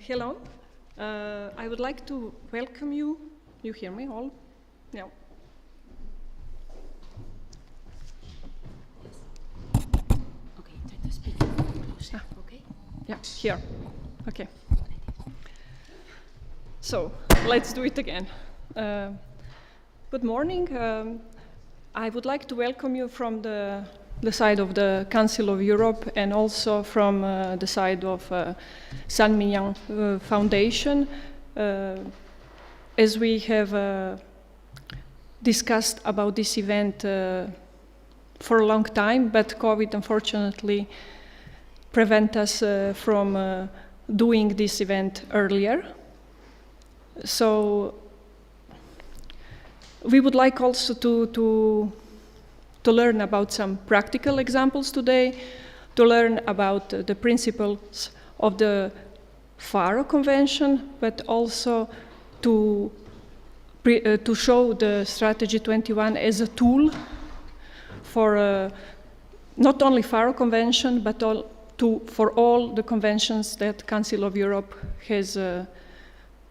Hello. I would like to welcome you. You hear me all? Yeah. Okay, try to speak closer. Okay? Yeah, here. Okay. So, let's do it again. Good morning. I would like to welcome you from the side of the Council of Europe and also from the side of San Millán Foundation. As we have discussed about this event for a long time, but COVID unfortunately prevent us from doing this event earlier. So we would like also to learn about some practical examples today, to learn about the principles of the Faro Convention, but also to show the Strategy 21 as a tool for not only Faro Convention, but for all the conventions that Council of Europe has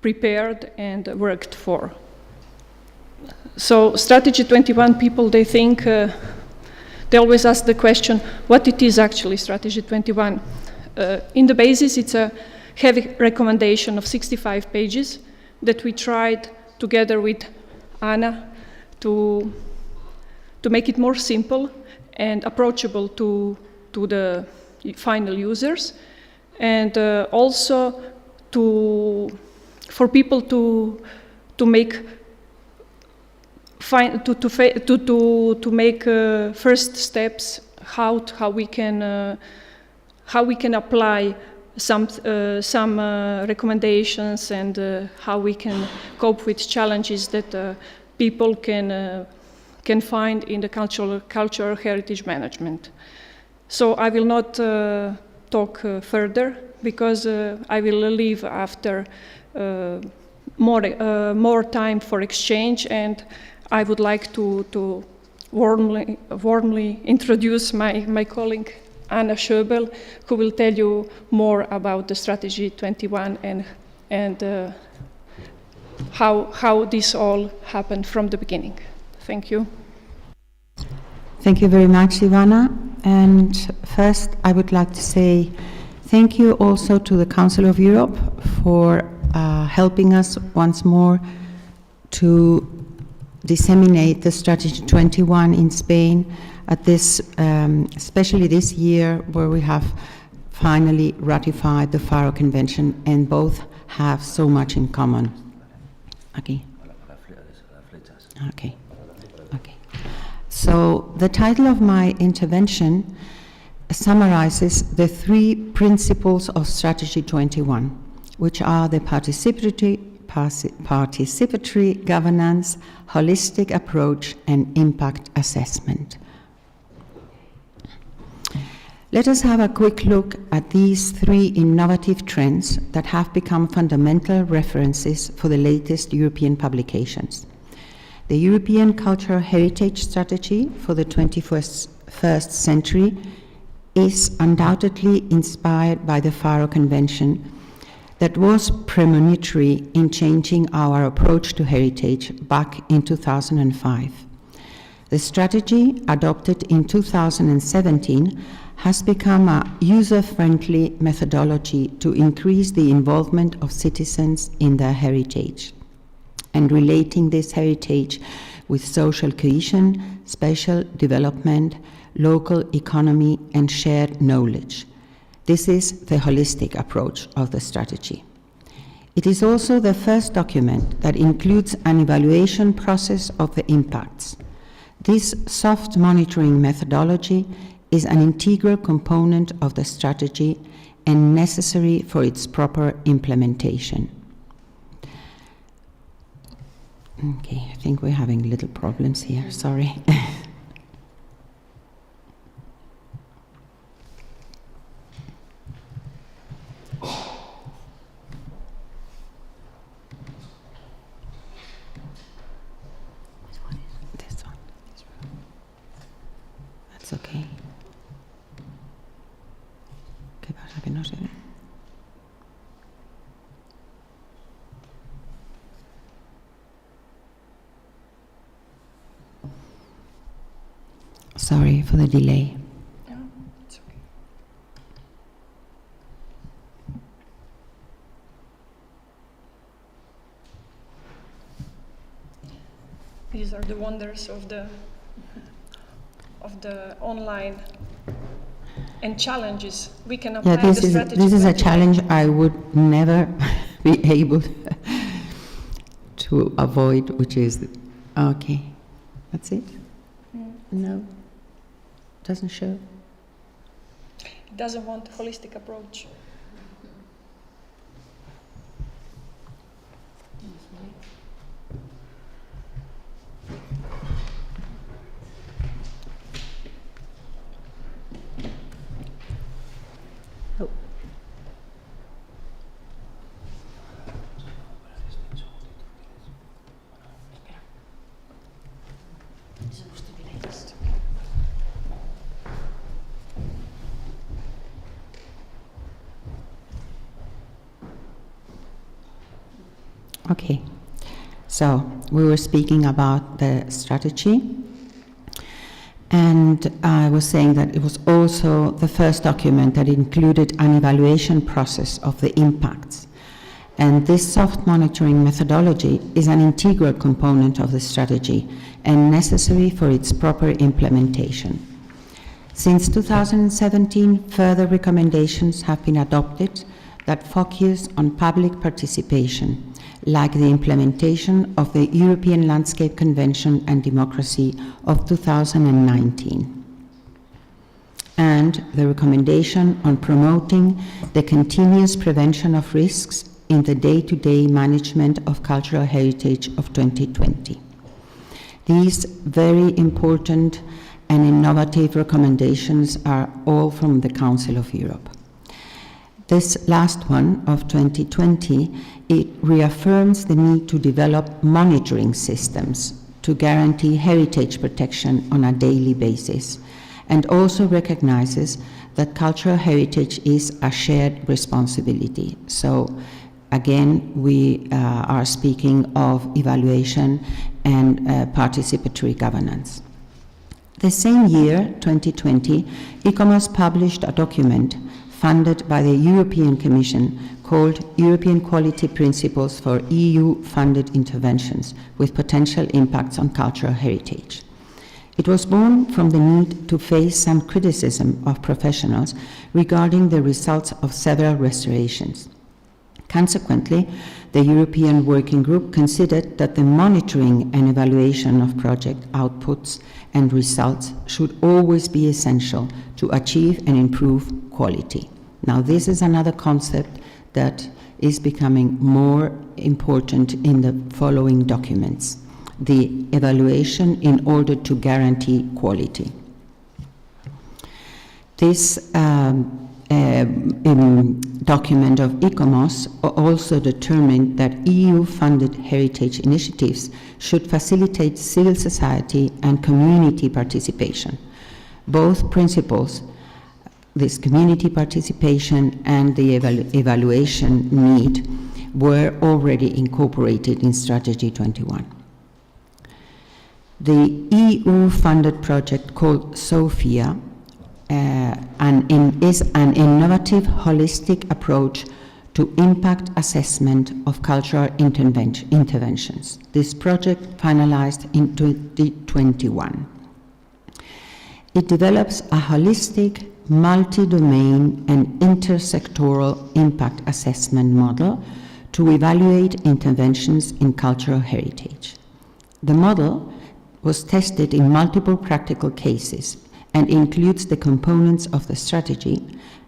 prepared and worked for. So Strategy 21 people, they think, they always ask the question, what it is actually Strategy 21? In the basis, it's a heavy recommendation of 65 pages that we tried together with Ivana to make it more simple and approachable to the final users, and also for people to make first steps how we can apply some recommendations and how we can cope with challenges that people can find in the cultural heritage management. So I will not talk further because I will leave after more time for exchange, and I would like to warmly introduce my colleague Anna Schoebel, who will tell you more about the Strategy 21 and how this all happened from the beginning. Thank you. Thank you very much, Ivana. And first, I would like to say thank you also to the Council of Europe for helping us once more to disseminate the Strategy 21 in Spain at this, especially this year, where we have finally ratified the Faro Convention, and both have so much in common. Okay. Okay. Okay. So the title of my intervention summarizes the three principles of Strategy 21, which are the participatory governance, holistic approach, and impact assessment. Let us have a quick look at these three innovative trends that have become fundamental references for the latest European publications. The European Cultural Heritage Strategy for the 21st century is undoubtedly inspired by the Faro Convention that was premonitory in changing our approach to heritage back in 2005. The strategy, adopted in 2017, has become a user-friendly methodology to increase the involvement of citizens in their heritage and relating this heritage with social cohesion, spatial development, local economy, and shared knowledge. This is the holistic approach of the strategy. It is also the first document that includes an evaluation process of the impacts. This soft monitoring methodology is an integral component of the strategy and necessary for its proper implementation. Okay, I think we're having little problems here, sorry. Okay. ¿Qué pasa? Que no se ve. Sorry for the delay. No, it's okay. These are the wonders of the online and challenges we can apply. Yeah, this is a challenge I would never be able to avoid, which is, okay, that's it? No, doesn't show. It doesn't want a holistic approach. Okay, so we were speaking about the strategy, and I was saying that it was also the first document that included an evaluation process of the impacts. And this soft monitoring methodology is an integral component of the strategy and necessary for its proper implementation. Since 2017, further recommendations have been adopted that focus on public participation, like the implementation of the European Landscape Convention and Democracy of 2019, and the recommendation on promoting the continuous prevention of risks in the day-to-day management of cultural heritage of 2020. These very important and innovative recommendations are all from the Council of Europe. This last one of 2020, it reaffirms the need to develop monitoring systems to guarantee heritage protection on a daily basis, and also recognizes that cultural heritage is a shared responsibility. So again, we are speaking of evaluation and participatory governance. The same year, 2020, ICOMOS published a document funded by the European Commission called European Quality Principles for EU-Funded Interventions with Potential Impacts on Cultural Heritage. It was born from the need to face some criticism of professionals regarding the results of several restorations. Consequently, the European Working Group considered that the monitoring and evaluation of project outputs and results should always be essential to achieve and improve quality. Now, this is another concept that is becoming more important in the following documents: the evaluation in order to guarantee quality. This document of ICOMOS also determined that EU-funded heritage initiatives should facilitate civil society and community participation. Both principles, this community participation and the evaluation need, were already incorporated in Strategy 21. The EU-funded project called SOFIA is an innovative, holistic approach to impact assessment of cultural interventions. This project finalized in 2021. It develops a holistic, multi-domain and intersectoral impact assessment model to evaluate interventions in cultural heritage. The model was tested in multiple practical cases and includes the components of the strategy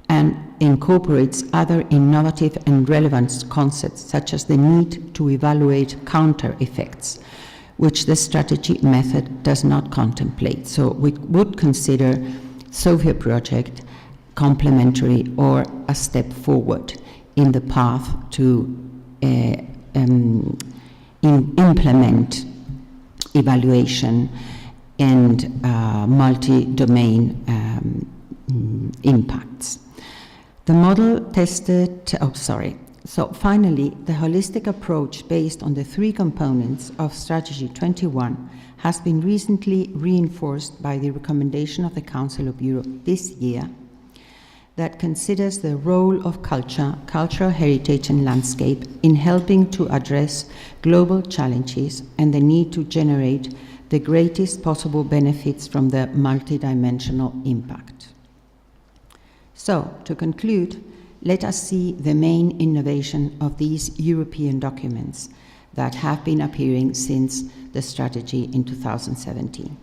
and incorporates other innovative and relevant concepts, such as the need to evaluate counter effects, which the strategy method does not contemplate. So we would consider SOFIA project complementary or a step forward in the path to implement evaluation and multi-domain impacts. The model tested, So finally, the holistic approach based on the 3 components of Strategy 21 has been recently reinforced by the recommendation of the Council of Europe this year that considers the role of culture, cultural heritage and landscape in helping to address global challenges and the need to generate the greatest possible benefits from the multidimensional impact. So, to conclude, let us see the main innovation of these European documents that have been appearing since the strategy in 2017.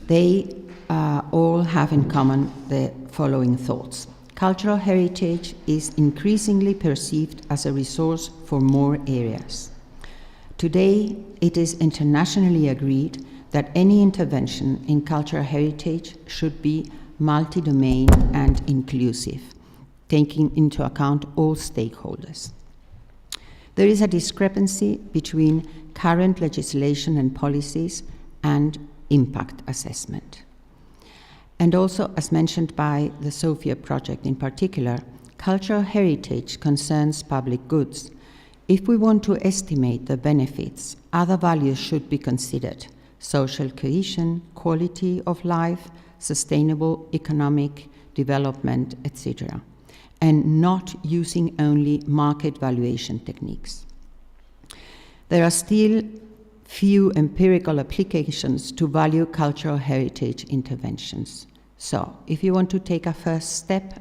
They all have in common the following thoughts. Cultural heritage is increasingly perceived as a resource for more areas. Today, it is internationally agreed that any intervention in cultural heritage should be multi-domain and inclusive, taking into account all stakeholders. There is a discrepancy between current legislation and policies and impact assessment. And also, as mentioned by the Sophia project in particular, cultural heritage concerns public goods. If we want to estimate the benefits, other values should be considered: social cohesion, quality of life, sustainable economic development, etc., and not using only market valuation techniques. There are still few empirical applications to value cultural heritage interventions. So, if you want to take a first step,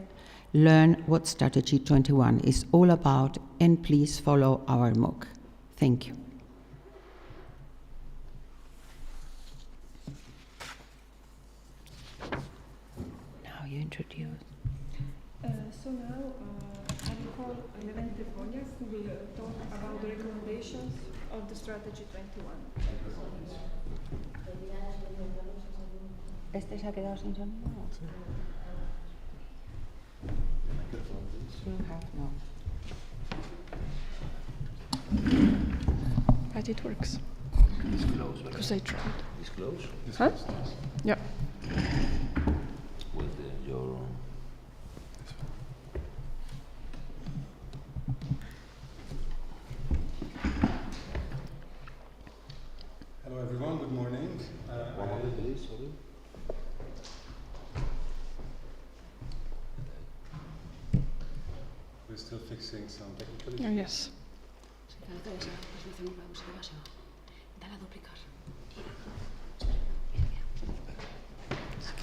learn what Strategy 21 is all about, and please follow our MOOC. Thank you. Now you introduce. So now I will call Ivana, who will talk about the recommendations of the Strategy 21. ¿Este se ha quedado sin sonido? You have no. But it works. It's close, right? Because I tried. It's close. Huh? Yeah. With your... Hello everyone, good morning. One moment, please, sorry. We're still fixing some technical Oh, issues. yes. Si falta esa resolución para música básica, dale a duplicar.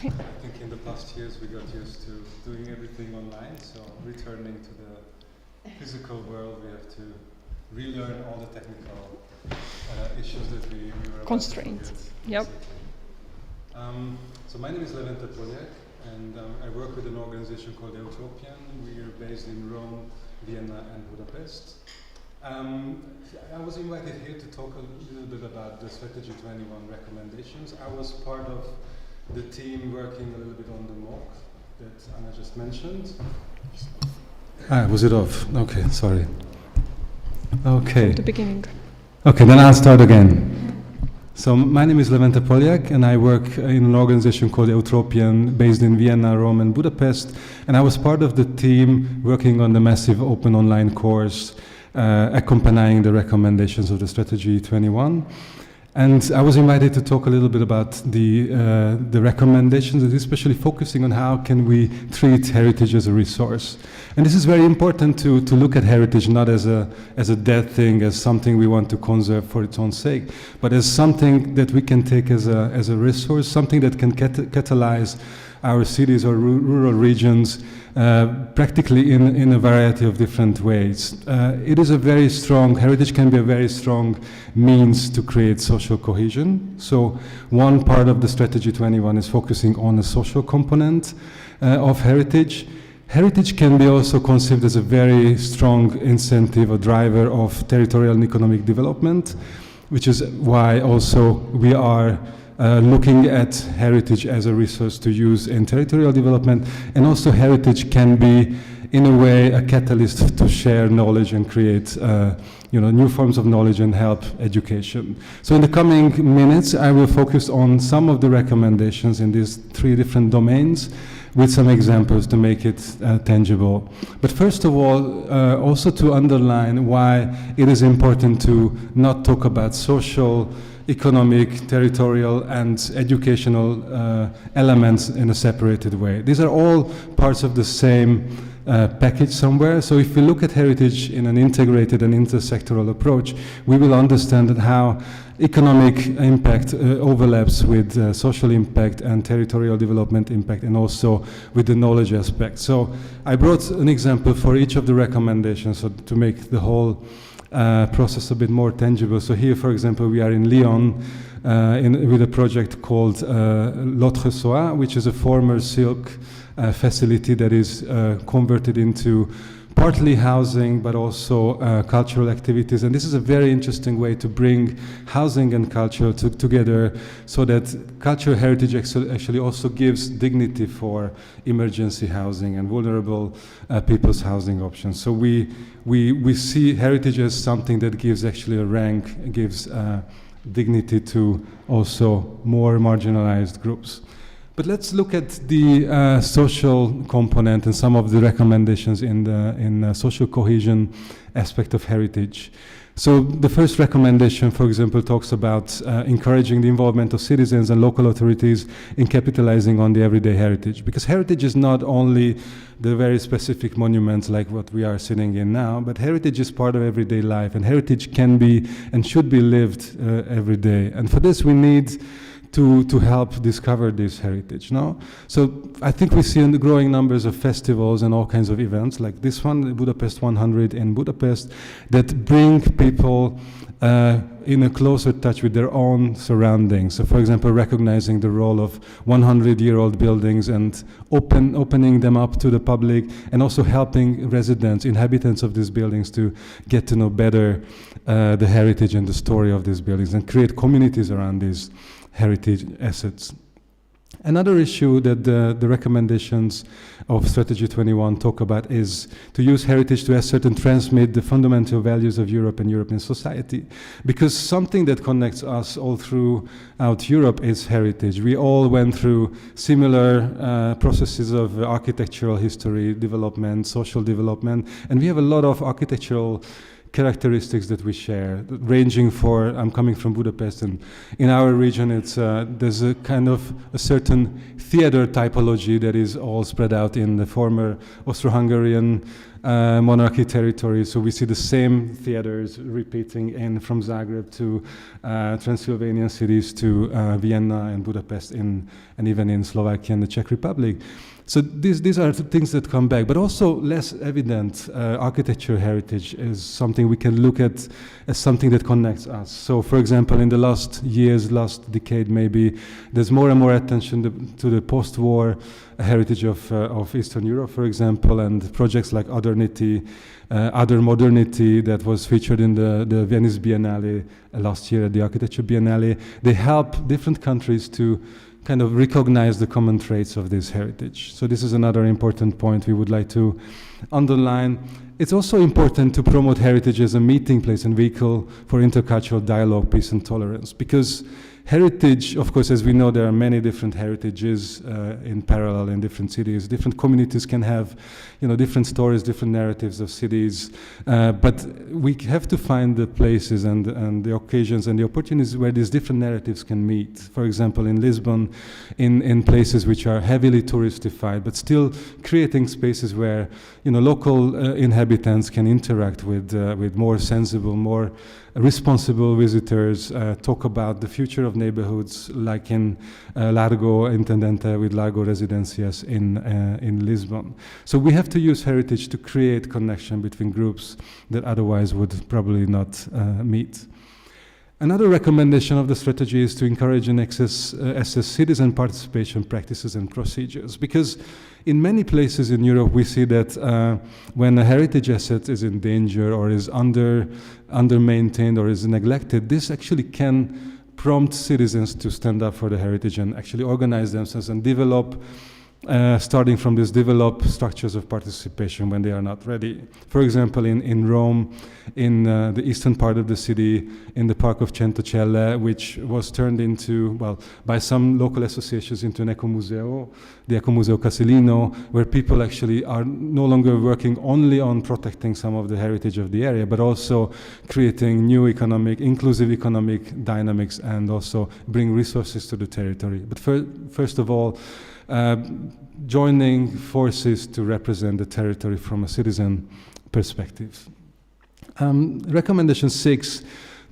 I think in the past years we got used to doing everything online, so returning to the physical world we have to relearn all the technical issues that we were about Constraints. to forget. Yep. Exactly. So my name is Levente Poljak, and I work with an organization called European. We are based in Rome, Vienna and Budapest. I was invited here to talk a little bit about the Strategy 21 recommendations. I was part of the team working a little bit on the MOOC that Anna just mentioned. Was it off? Okay, sorry. Okay. At the beginning. Okay, then I'll start again. So my name is Levente Poljak, and I work in an organization called European, based in Vienna, Rome, and Budapest. And I was part of the team working on the massive open online course accompanying the recommendations of the Strategy 21. And I was invited to talk a little bit about the recommendations, and especially focusing on how can we treat heritage as a resource. And this is very important to look at heritage not as a dead thing, as something we want to conserve for its own sake, but as something that we can take as a resource, something that can catalyze our cities or rural regions practically in a variety of different ways. It is a very strong, heritage can be a very strong means to create social cohesion. So one part of the Strategy 21 is focusing on the social component of heritage. Heritage can be also conceived as a very strong incentive or driver of territorial and economic development, which is why also we are looking at heritage as a resource to use in territorial development, and also heritage can be, in a way, a catalyst to share knowledge and create new forms of knowledge and help education. So in the coming minutes, I will focus on some of the recommendations in these 3 different domains, with some examples to make it tangible. But first of all, also to underline why it is important to not talk about social, economic, territorial, and educational elements in a separated way. These are all parts of the same package somewhere. So if we look at heritage in an integrated and intersectoral approach, we will understand that how economic impact overlaps with social impact and territorial development impact, and also with the knowledge aspect. So I brought an example for each of the recommendations, so to make the whole process a bit more tangible. So here, for example, we are in Lyon with a project called L'Autre Soie, which is a former silk facility that is converted into partly housing, but also cultural activities. And this is a very interesting way to bring housing and culture together, so that cultural heritage actually also gives dignity for emergency housing and vulnerable people's housing options. So we see heritage as something that gives actually a rank, gives dignity to also more marginalized groups. But let's look at the social component and some of the recommendations in the social cohesion aspect of heritage. So the first recommendation, for example, talks about encouraging the involvement of citizens and local authorities in capitalizing on the everyday heritage. Because heritage is not only the very specific monuments like what we are sitting in now, but heritage is part of everyday life, and heritage can be and should be lived every day. And for this we need to help discover this heritage, no? So I think we see in the growing numbers of festivals and all kinds of events like this one, the Budapest 100 in Budapest, that bring people in a closer touch with their own surroundings. So for example, recognizing the role of 100-year-old buildings and opening them up to the public, and also helping residents, inhabitants of these buildings to get to know better the heritage and the story of these buildings, and create communities around these heritage assets. Another issue that the recommendations of Strategy 21 talk about is to use heritage to assert and transmit the fundamental values of Europe and European society. Because something that connects us all throughout Europe is heritage. We all went through similar processes of architectural history, development, social development, and we have a lot of architectural characteristics that we share, ranging for, I'm coming from Budapest, and in our region it's there's a kind of a certain theater typology that is all spread out in the former Austro-Hungarian monarchy territory. So we see the same theaters repeating in from Zagreb to Transylvanian cities to Vienna and Budapest and even in Slovakia and the Czech Republic. So these are the things that come back, but also less evident architecture heritage is something we can look at as something that connects us. So for example, in the last years, last decade maybe, there's more and more attention to the post-war heritage of Eastern Europe, for example, and projects like Other Modernity that was featured in the Venice Biennale last year at the Architecture Biennale. They help different countries to kind of recognize the common traits of this heritage. So this is another important point we would like to underline. It's also important to promote heritage as a meeting place and vehicle for intercultural dialogue, peace and tolerance, because heritage, of course, as we know, there are many different heritages in parallel in different cities. Different communities can have, different stories, different narratives of cities. But we have to find the places and the occasions and the opportunities where these different narratives can meet. For example, in Lisbon, in places which are heavily touristified, but still creating spaces where, local inhabitants can interact with more sensible, more responsible visitors, talk about the future of neighborhoods, like in Largo Intendente with Largo Residencias in Lisbon. So we have to use heritage to create connection between groups that otherwise would probably not meet. Another recommendation of the strategy is to encourage and assess citizen participation practices and procedures, because in many places in Europe we see that when a heritage asset is in danger or is under-maintained or is neglected, this actually can prompt citizens to stand up for the heritage and actually organize themselves and develop starting from these developed structures of participation when they are not ready. For example, in Rome, in the eastern part of the city, in the park of Centocelle, which was turned into, well, by some local associations into an ecomuseo, the Ecomuseo Casilino, where people actually are no longer working only on protecting some of the heritage of the area, but also creating new inclusive economic dynamics, and also bring resources to the territory. But first of all, joining forces to represent the territory from a citizen perspective. Recommendation 6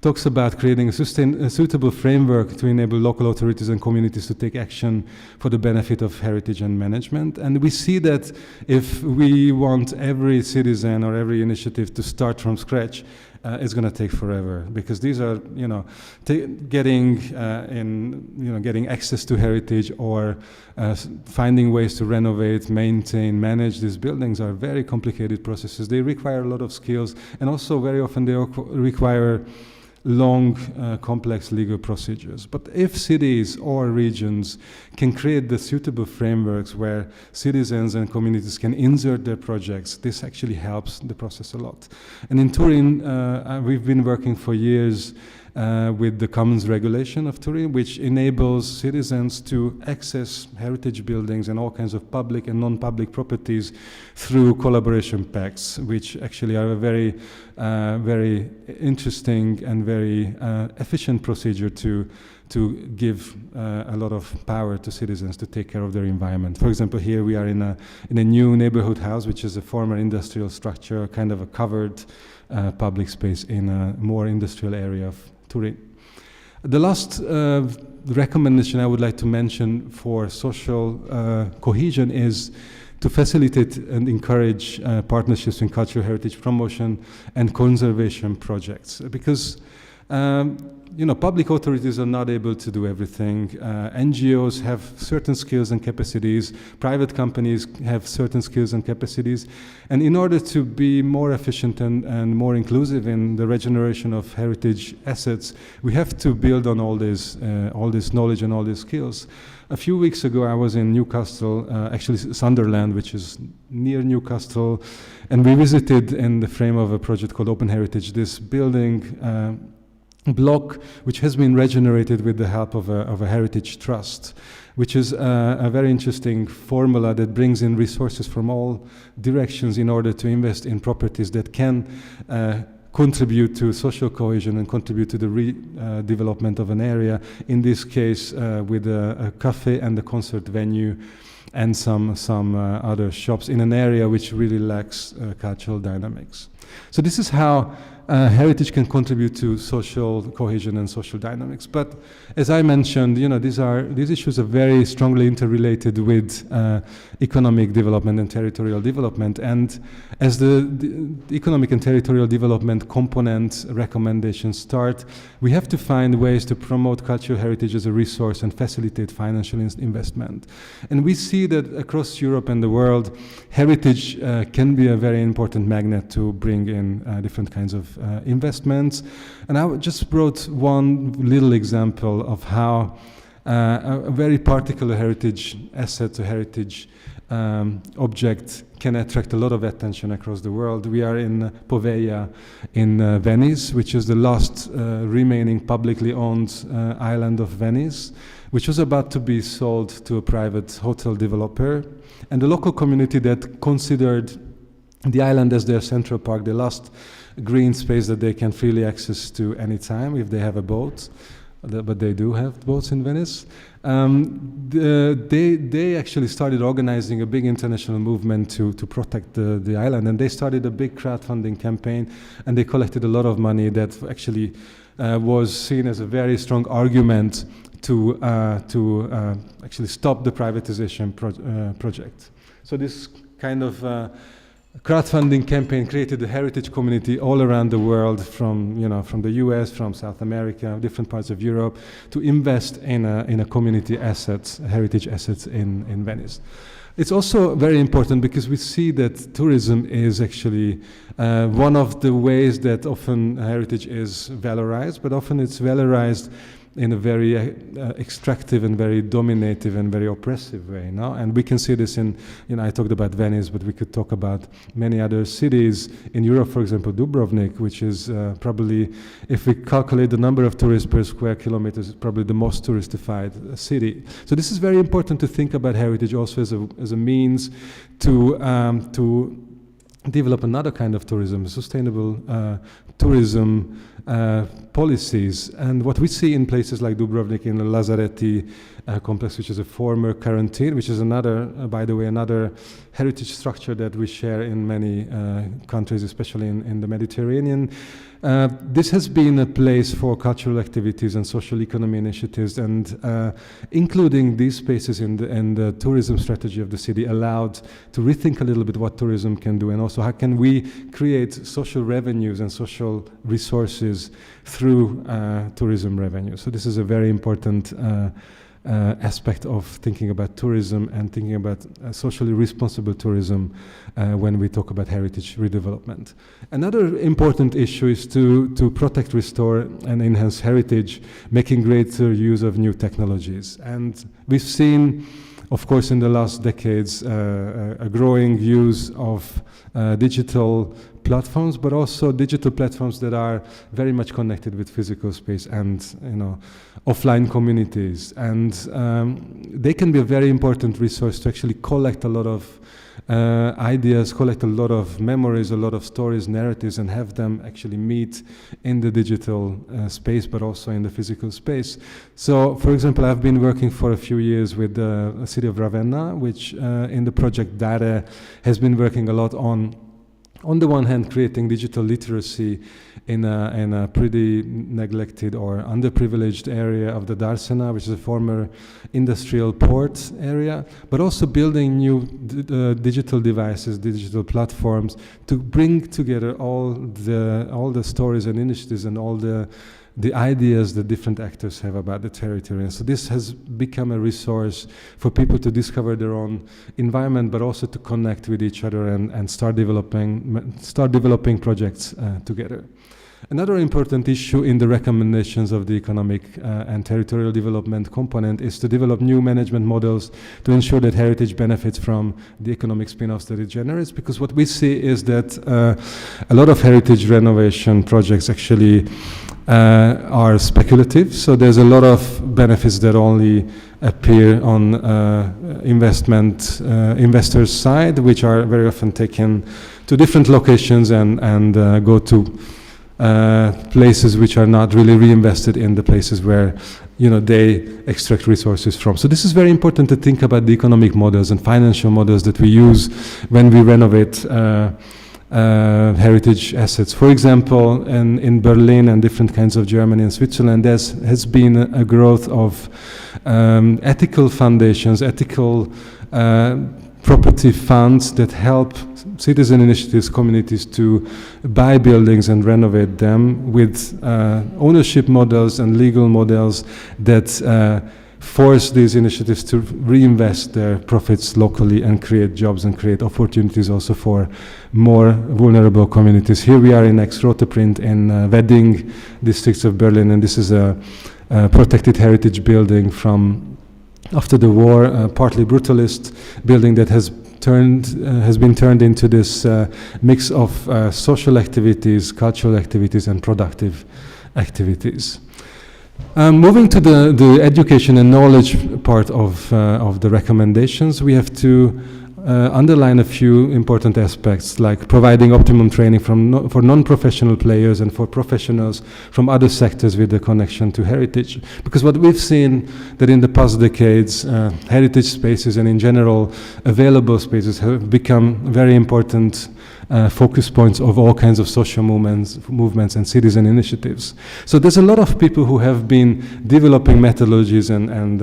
talks about creating a suitable framework to enable local authorities and communities to take action for the benefit of heritage and management. And we see that if we want every citizen or every initiative to start from scratch, it's going to take forever, because these are, getting access to heritage or finding ways to renovate, maintain, manage these buildings are very complicated processes. They require a lot of skills, and also very often they require long, complex legal procedures. But if cities or regions can create the suitable frameworks where citizens and communities can insert their projects, this actually helps the process a lot. And in Turin, we've been working for years with the Commons Regulation of Turin, which enables citizens to access heritage buildings and all kinds of public and non-public properties through collaboration pacts, which actually are a very, very interesting and very efficient procedure to give a lot of power to citizens to take care of their environment. For example, here we are in a new neighborhood house, which is a former industrial structure, kind of a covered public space in a more industrial area of Turin. The last recommendation I would like to mention for social cohesion is to facilitate and encourage partnerships in cultural heritage promotion and conservation projects, because public authorities are not able to do everything. NGOs have certain skills and capacities. Private companies have certain skills and capacities. And in order to be more efficient and more inclusive in the regeneration of heritage assets, we have to build on all this knowledge and all these skills. A few weeks ago, I was in Newcastle, actually Sunderland, which is near Newcastle, and we visited in the frame of a project called Open Heritage, this building block which has been regenerated with the help of a heritage trust, which is a very interesting formula that brings in resources from all directions in order to invest in properties that can contribute to social cohesion and contribute to the redevelopment of an area, in this case with a cafe and a concert venue and some other shops in an area which really lacks cultural dynamics. So this is how heritage can contribute to social cohesion and social dynamics. But as I mentioned, these issues are very strongly interrelated with economic development and territorial development. And as the economic and territorial development component recommendations start, we have to find ways to promote cultural heritage as a resource and facilitate financial investment. And we see that across Europe and the world, heritage can be a very important magnet to bring in different kinds of investments. And I just brought one little example of how a very particular heritage asset, a heritage object can attract a lot of attention across the world. We are in Poveglia in Venice, which is the last remaining publicly owned island of Venice, which was about to be sold to a private hotel developer. And the local community that considered the island as their central park, the last green space that they can freely access to any time if they have a boat, but they do have boats in Venice. They actually started organizing a big international movement to protect the island, and they started a big crowdfunding campaign, and they collected a lot of money that actually was seen as a very strong argument to actually stop the privatization project. So this kind of crowdfunding campaign created a heritage community all around the world, from the US, from South America, different parts of Europe, to invest in a community assets, heritage assets in Venice. It's also very important because we see that tourism is actually one of the ways that often heritage is valorized, but often it's valorized in a very extractive and very dominative and very oppressive way. No? And we can see this in, I talked about Venice, but we could talk about many other cities in Europe, for example, Dubrovnik, which is probably, if we calculate the number of tourists per square kilometer, is probably the most touristified city. So this is very important to think about heritage also as a means to develop another kind of tourism, sustainable tourism policies. And what we see in places like Dubrovnik, in the Lazareti complex, which is a former quarantine, which is another, by the way, another heritage structure that we share in many countries, especially in the Mediterranean. This has been a place for cultural activities and social economy initiatives, and including these spaces in the tourism strategy of the city allowed to rethink a little bit what tourism can do, and also how can we create social revenues and social resources through tourism revenue. So this is a very important aspect of thinking about tourism and thinking about socially responsible tourism when we talk about heritage redevelopment. Another important issue is to protect, restore, and enhance heritage, making greater use of new technologies. And we've seen, of course, in the last decades, a growing use of digital platforms, but also digital platforms that are very much connected with physical space and offline communities. And they can be a very important resource to actually collect a lot of ideas, collect a lot of memories, a lot of stories, narratives, and have them actually meet in the digital space, but also in the physical space. So, for example, I've been working for a few years with the city of Ravenna, which in the project Dare has been working a lot on the one hand, creating digital literacy in a pretty neglected or underprivileged area of the Darsena, which is a former industrial port area, but also building new digital devices, digital platforms to bring together all the stories and initiatives and all the ideas that different actors have about the territory. And so this has become a resource for people to discover their own environment, but also to connect with each other and start developing projects together. Another important issue in the recommendations of the economic and territorial development component is to develop new management models to ensure that heritage benefits from the economic spin-offs that it generates, because what we see is that a lot of heritage renovation projects actually are speculative, so there's a lot of benefits that only appear on investors' side, which are very often taken to different locations and go to places which are not really reinvested in the places where they extract resources from. So this is very important to think about the economic models and financial models that we use when we renovate heritage assets. For example, in Berlin and different kinds of Germany and Switzerland, there has been a growth of ethical foundations, ethical property funds that help citizen initiatives, communities to buy buildings and renovate them with ownership models and legal models that force these initiatives to reinvest their profits locally and create jobs and create opportunities also for more vulnerable communities. Here we are in Ex-Roteprint in Wedding districts of Berlin, and this is a protected heritage building from after the war, partly brutalist building that has been turned into this mix of social activities, cultural activities, and productive activities. Moving to the education and knowledge part of the recommendations, we have to underline a few important aspects, like providing optimum training for non-professional players and for professionals from other sectors with a connection to heritage. Because what we've seen that in the past decades, heritage spaces and in general available spaces have become very important focus points of all kinds of social movements and citizen initiatives. So there's a lot of people who have been developing methodologies and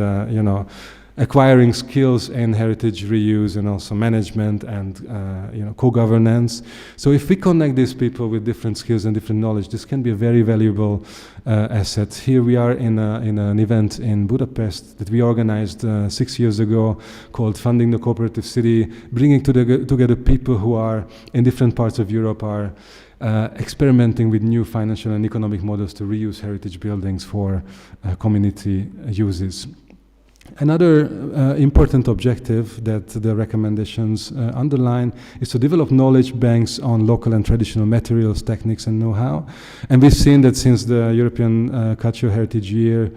acquiring skills in heritage reuse and also management and co-governance. So if we connect these people with different skills and different knowledge, this can be a very valuable asset. Here we are in an event in Budapest that we organized 6 years ago called Funding the Cooperative City, bringing together people who are in different parts of Europe, are experimenting with new financial and economic models to reuse heritage buildings for community uses. Another important objective that the recommendations underline is to develop knowledge banks on local and traditional materials, techniques, and know-how. And we've seen that since the European Cultural Heritage Year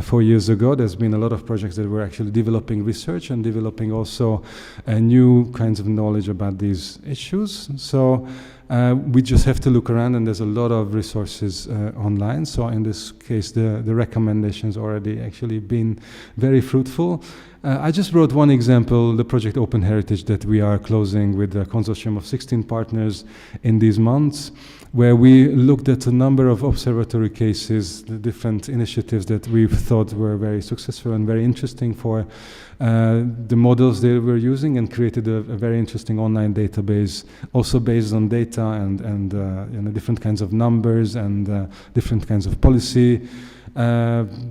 4 years ago, there's been a lot of projects that were actually developing research and developing also new kinds of knowledge about these issues. So we just have to look around, and there's a lot of resources online. So in this case, the recommendations already actually been very fruitful. I just wrote one example, the project Open Heritage that we are closing with a consortium of 16 partners in these months, where we looked at a number of observatory cases, the different initiatives that we thought were very successful and very interesting for the models they were using, and created a very interesting online database, also based on data and you know, different kinds of numbers and different kinds of policy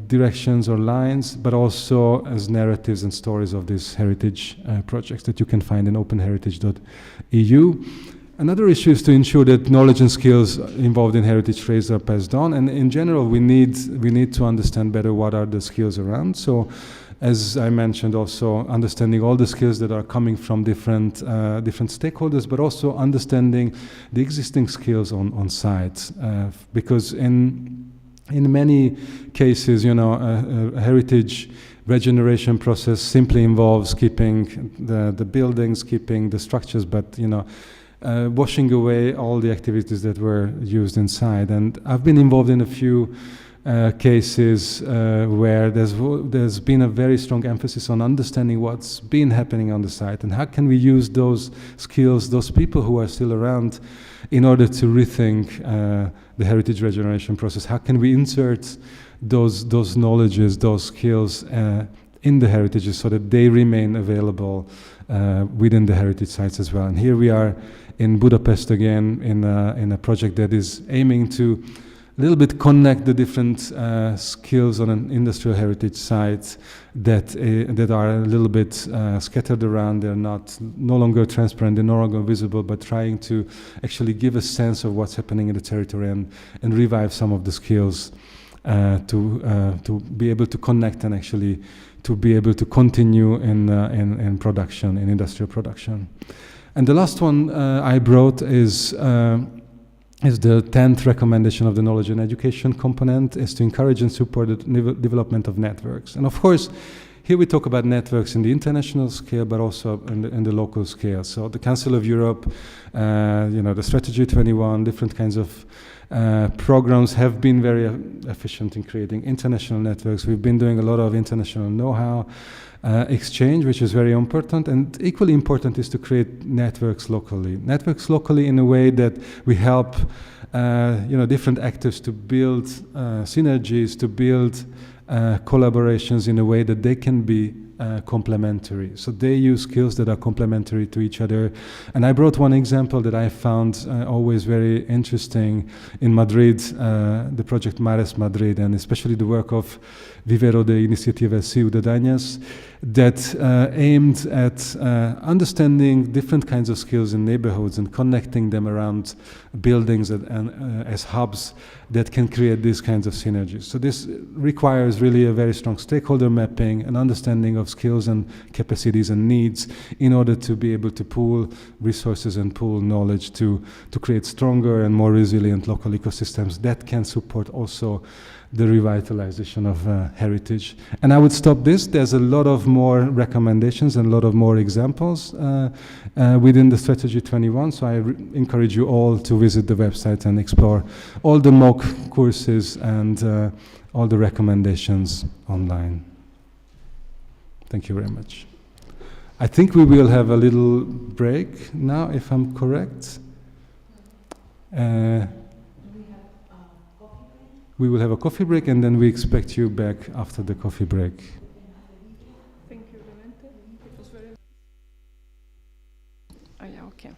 directions or lines, but also as narratives and stories of these heritage projects that you can find in openheritage.eu. Another issue is to ensure that knowledge and skills involved in heritage trades are passed on, and in general we need to understand better what are the skills around. So as I mentioned, also understanding all the skills that are coming from different stakeholders, but also understanding the existing skills on site, because in many cases, you know, a heritage regeneration process simply involves keeping the buildings, keeping the structures, but you know, washing away all the activities that were used inside. And I've been involved in a few cases where there's been a very strong emphasis on understanding what's been happening on the site, and how can we use those skills, those people who are still around, in order to rethink the heritage regeneration process. How can we insert those knowledges, those skills in the heritages so that they remain available within the heritage sites as well. And here we are in Budapest again in a project that is aiming to a little bit connect the different skills on an industrial heritage site that are a little bit scattered around. They're no longer transparent, they're no longer visible, but trying to actually give a sense of what's happening in the territory and revive some of the skills to be able to connect and actually to be able to continue in production, in industrial production. And the last one I brought is the 10th recommendation of the knowledge and education component, is to encourage and support the development of networks. And of course, here we talk about networks in the international scale, but also in the local scale. So the Council of Europe, you know, the Strategy21, different kinds of programs have been very efficient in creating international networks. We've been doing a lot of international know-how exchange, which is very important, and equally important is to create networks locally. Networks locally in a way that we help you know, different actors to build synergies, to build collaborations in a way that they can be complementary. So they use skills that are complementary to each other. And I brought one example that I found always very interesting in Madrid, the project Mares Madrid, and especially the work of Vivero de Iniciativas Ciudadanas, that aimed at understanding different kinds of skills in neighborhoods and connecting them around buildings as hubs that can create these kinds of synergies. So this requires really a very strong stakeholder mapping, an understanding of skills and capacities and needs in order to be able to pool resources and pool knowledge to create stronger and more resilient local ecosystems that can support also the revitalization of heritage. And I would stop this. There's a lot of more recommendations and a lot of more examples within the Strategy21, so I encourage you all to visit the website and explore all the mock courses and all the recommendations online. Thank you very much. I think we will have a little break now, if I'm correct. We will have a coffee break, and then we expect you back after the coffee break. Thank you, Levente. It was very... Oh, yeah, okay.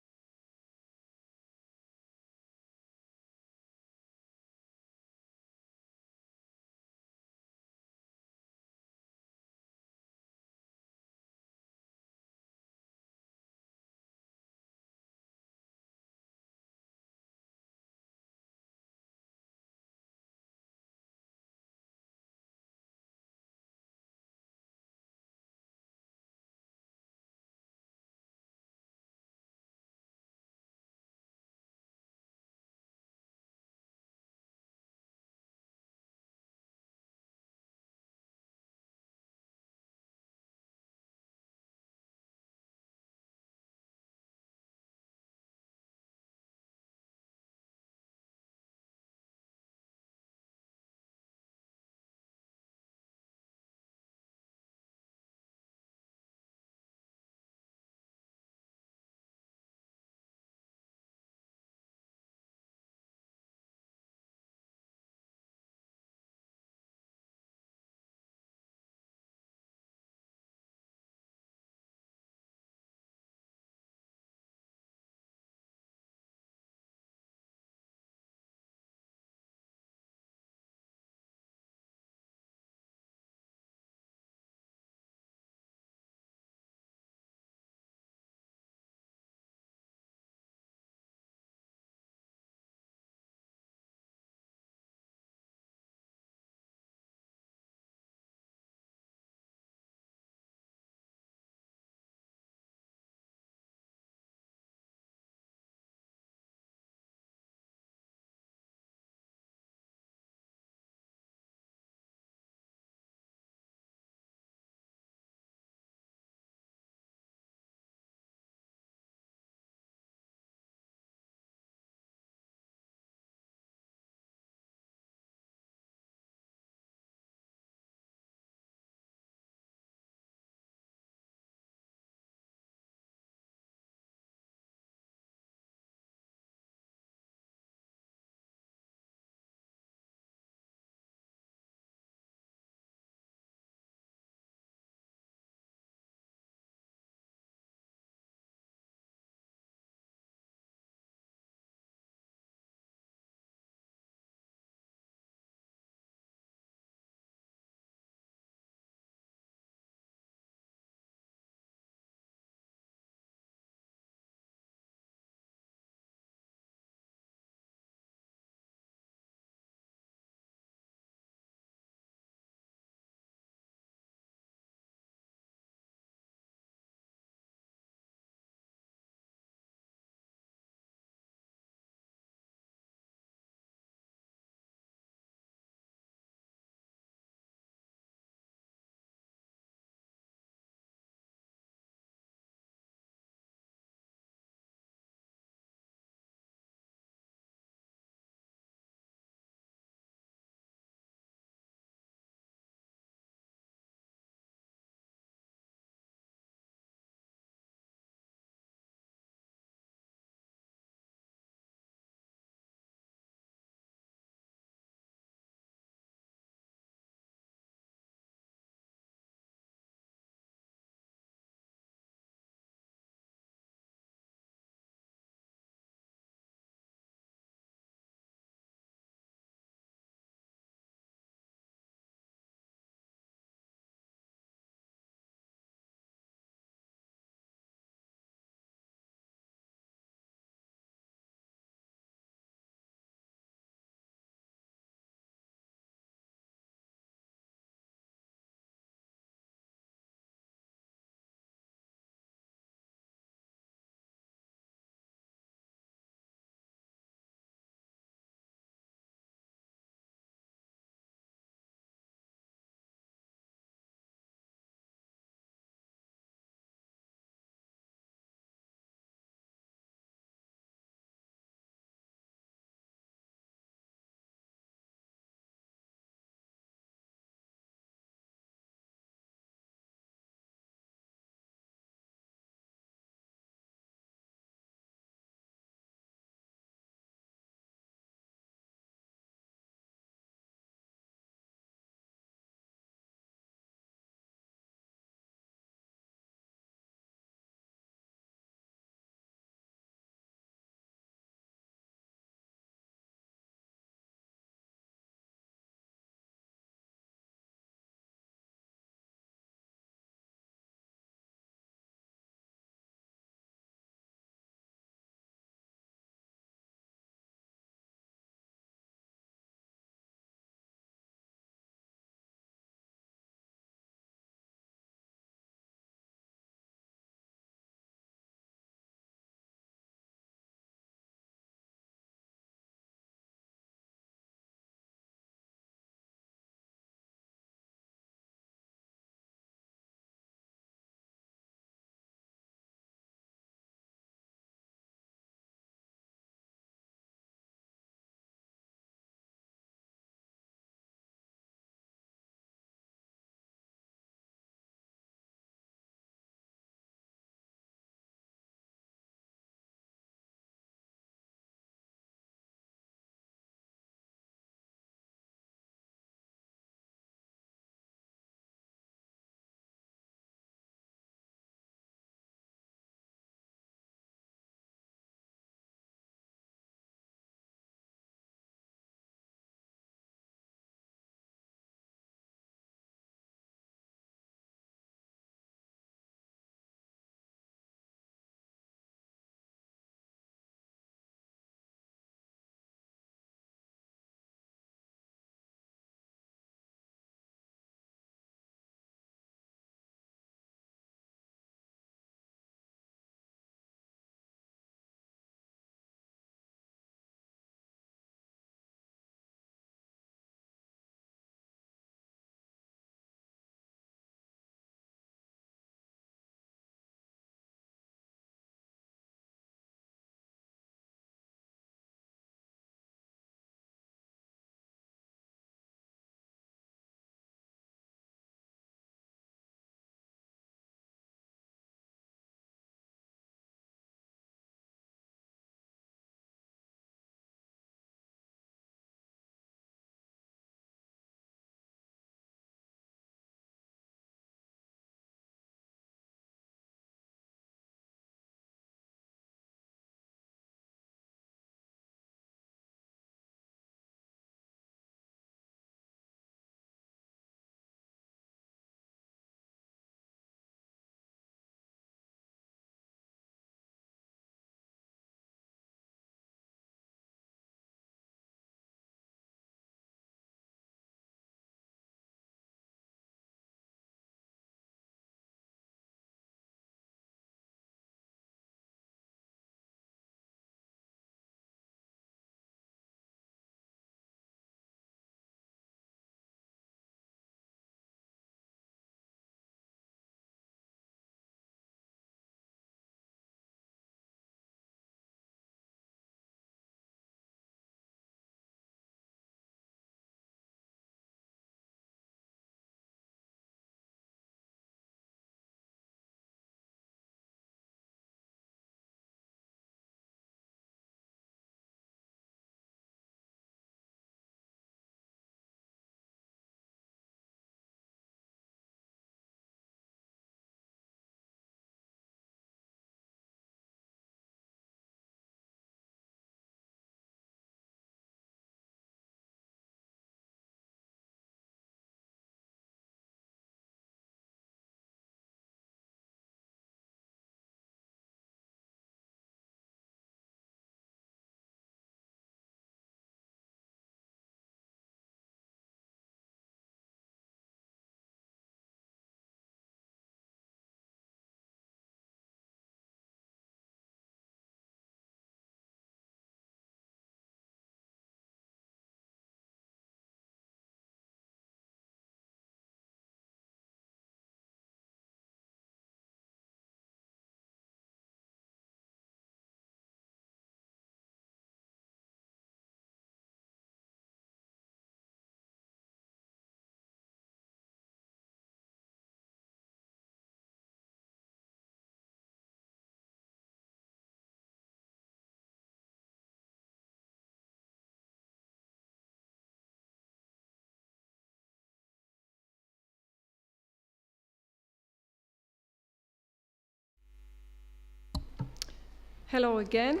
Hello again.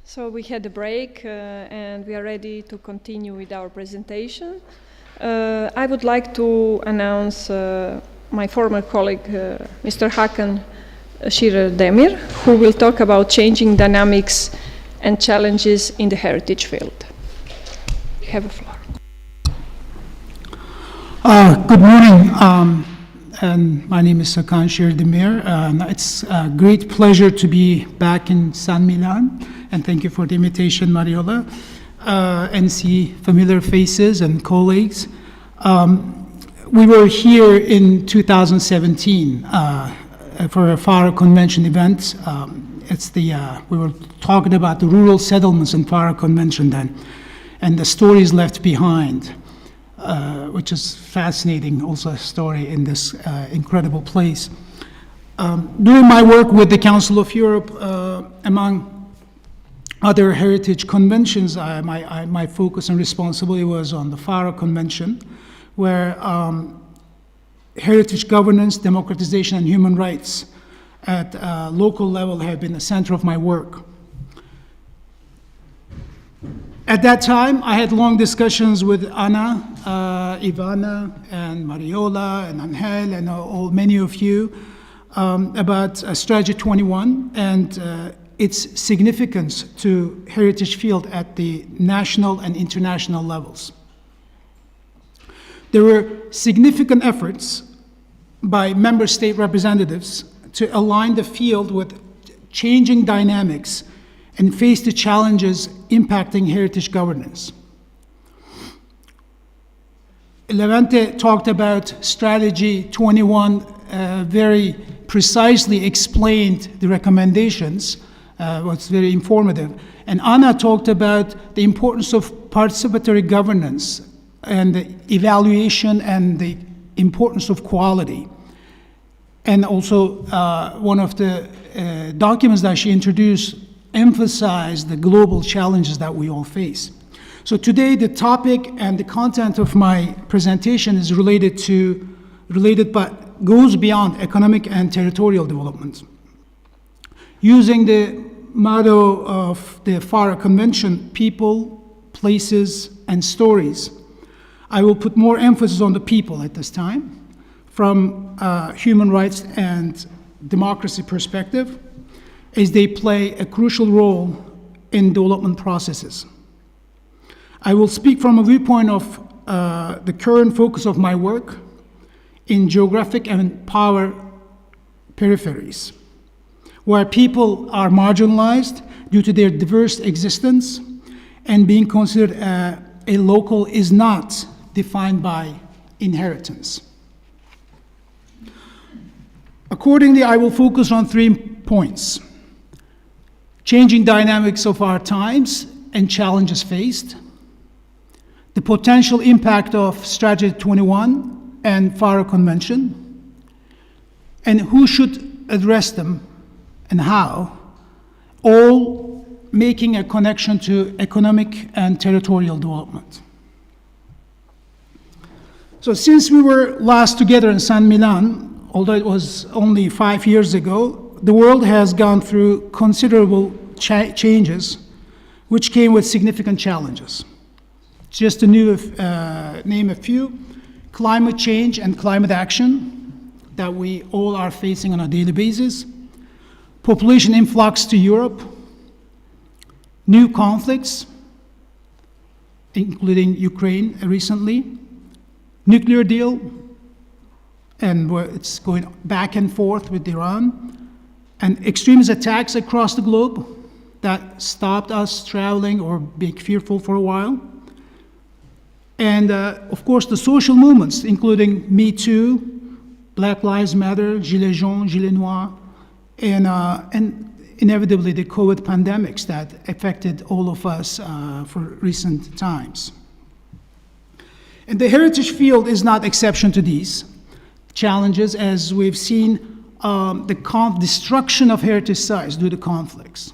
So we had a break and we are ready to continue with our presentation. I would like to announce my former colleague, Mr. Hakan Demir, who will talk about changing dynamics and challenges in the heritage field. You have the floor. Good morning, and my name is Hakan Demir. It's a great pleasure to be back in San Millán, and thank you for the invitation, Mariola, and see familiar faces and colleagues. We were here in 2017 for a Faro Convention event. We were talking about the rural settlements in Faro Convention then, and the stories left behind. Which is fascinating, also a story in this incredible place. During my work with the Council of Europe, among other heritage conventions, my focus and responsibility was on the Faro Convention, where heritage governance, democratization, and human rights at local level have been the center of my work. At that time, I had long discussions with Anna, Ivana, and Mariola, and Angel, and many of you about Strategy21 and its significance to heritage field at the national and international levels. There were significant efforts by member state representatives to align the field with changing dynamics and face the challenges impacting heritage governance. Levente talked about Strategy 21, very precisely explained the recommendations, was very informative. And Anna talked about the importance of participatory governance and the evaluation and the importance of quality. And also one of the documents that she introduced emphasized the global challenges that we all face. So today the topic and the content of my presentation is related but goes beyond economic and territorial development. Using the motto of the Faro Convention, people, places, and stories, I will put more emphasis on the people at this time from human rights and democracy perspective, as they play a crucial role in development processes. I will speak from a viewpoint of the current focus of my work in geographic and power peripheries, where people are marginalized due to their diverse existence, and being considered a local is not defined by inheritance. Accordingly, I will focus on 3 points: changing dynamics of our times and challenges faced, the potential impact of Strategy 21 and Faro Convention, and who should address them and how, all making a connection to economic and territorial development. So since we were last together in San Millán, although it was only 5 years ago, the world has gone through considerable changes, which came with significant challenges. Just to name a few: climate change and climate action that we all are facing on a daily basis, population influx to Europe, new conflicts, including Ukraine recently, nuclear deal, and it's going back and forth with Iran, and extremist attacks across the globe that stopped us traveling or being fearful for a while. And of course, the social movements, including Me Too, Black Lives Matter, Gilets jaunes, Gilets noirs, and inevitably the COVID pandemics that affected all of us for recent times. And the heritage field is not exception to these challenges, as we've seen the destruction of heritage sites due to conflicts,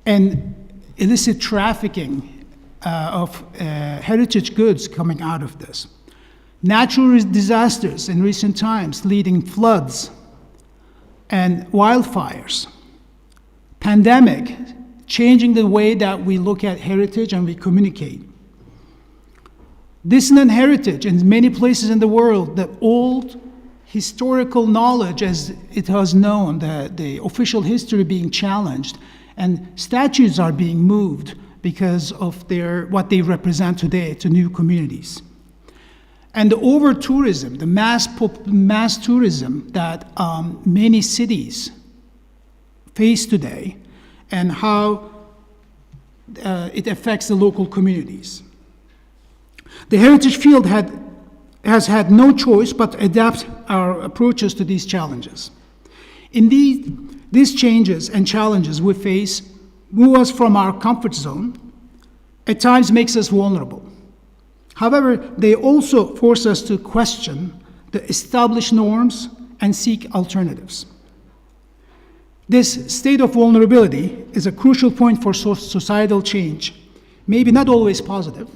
and illicit trafficking of heritage goods coming out of this. Natural disasters in recent times, leading floods, and wildfires. Pandemic, changing the way that we look at heritage and we communicate. Dissonant heritage in many places in the world, the old historical knowledge as it was known, the official history being challenged, and statues are being moved because of what they represent today to new communities. And the over-tourism, the mass tourism that many cities face today, and how it affects the local communities. The heritage field has had no choice but to adapt our approaches to these challenges. Indeed, these changes and challenges we face move us from our comfort zone, at times makes us vulnerable. However, they also force us to question the established norms and seek alternatives. This state of vulnerability is a crucial point for societal change, maybe not always positive,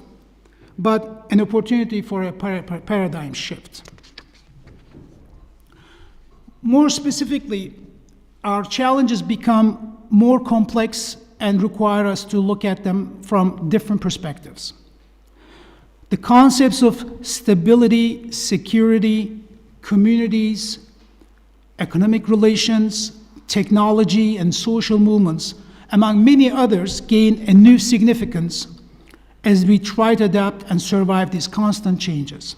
but an opportunity for a paradigm shift. More specifically, our challenges become more complex and require us to look at them from different perspectives. The concepts of stability, security, communities, economic relations, technology, and social movements, among many others, gain a new significance as we try to adapt and survive these constant changes.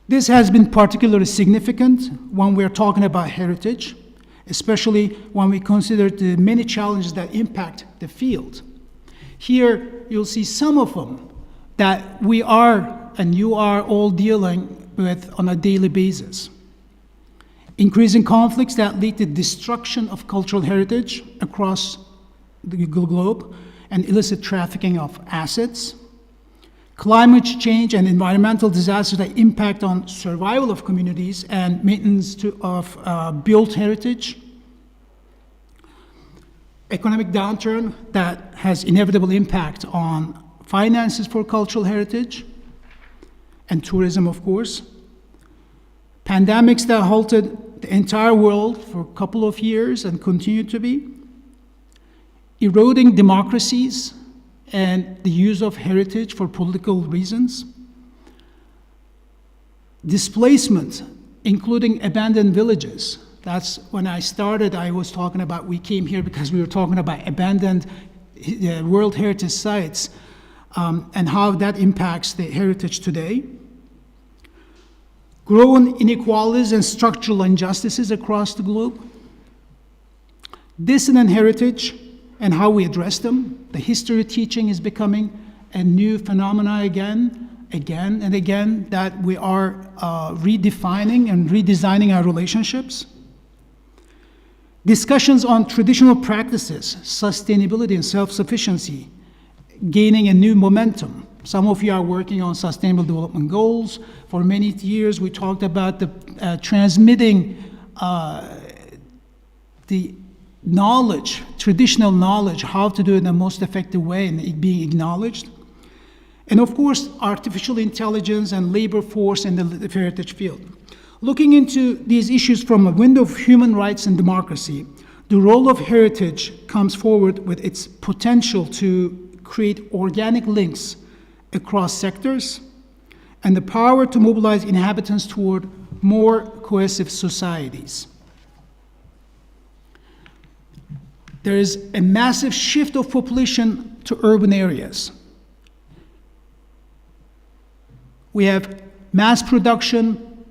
This has been particularly significant when we're talking about heritage, especially when we consider the many challenges that impact the field. Here, you'll see some of them that we are and you are all dealing with on a daily basis. Increasing conflicts that lead to destruction of cultural heritage across the globe and illicit trafficking of assets. Climate change and environmental disasters that impact on survival of communities and maintenance of built heritage. Economic downturn that has inevitable impact on finances for cultural heritage and tourism, of course. Pandemics that halted the entire world for a couple of years and continue to be. Eroding democracies and the use of heritage for political reasons. Displacement, including abandoned villages. That's when I started, I was talking about, we came here because we were talking about abandoned World Heritage sites and how that impacts the heritage today. Growing inequalities and structural injustices across the globe. Dissonant heritage and how we address them. The history teaching is becoming a new phenomena again and again, that we are redefining and redesigning our relationships. Discussions on traditional practices, sustainability and self-sufficiency, gaining a new momentum. Some of you are working on sustainable development goals. For many years, we talked about the transmitting the knowledge, traditional knowledge, how to do it in the most effective way and it being acknowledged. And of course, artificial intelligence and labor force in the heritage field. Looking into these issues from a window of human rights and democracy, the role of heritage comes forward with its potential to create organic links across sectors and the power to mobilize inhabitants toward more cohesive societies. There is a massive shift of population to urban areas. We have mass production,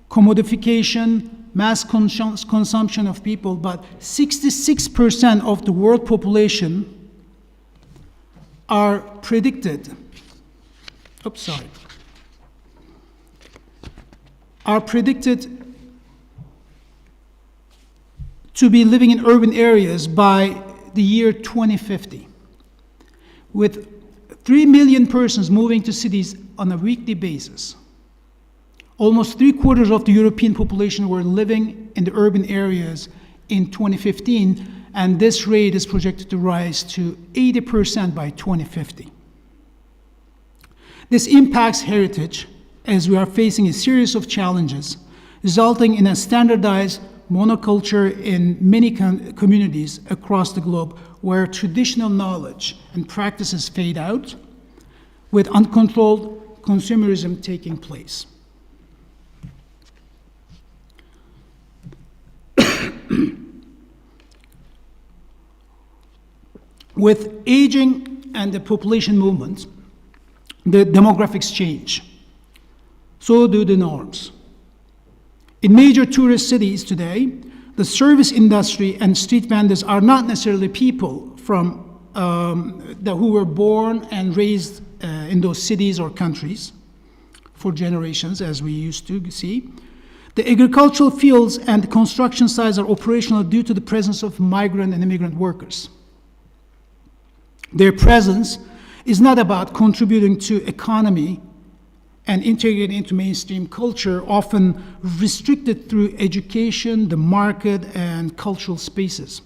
commodification, mass consumption of people, but 66% of the world population are predicted, to be living in urban areas by the year 2050, with 3 million persons moving to cities on a weekly basis. Almost 3/4 of the European population were living in the urban areas in 2015, and this rate is projected to rise to 80% by 2050. This impacts heritage as we are facing a series of challenges, resulting in a standardized monoculture in many communities across the globe where traditional knowledge and practices fade out, with uncontrolled consumerism taking place. With aging and the population movement, the demographics change. So do the norms. In major tourist cities today, the service industry and street vendors are not necessarily people from who were born and raised in those cities or countries for generations, as we used to see. The agricultural fields and construction sites are operational due to the presence of migrant and immigrant workers. Their presence is not about contributing to economy and integrating into mainstream culture, often restricted through education, the market, and cultural spaces.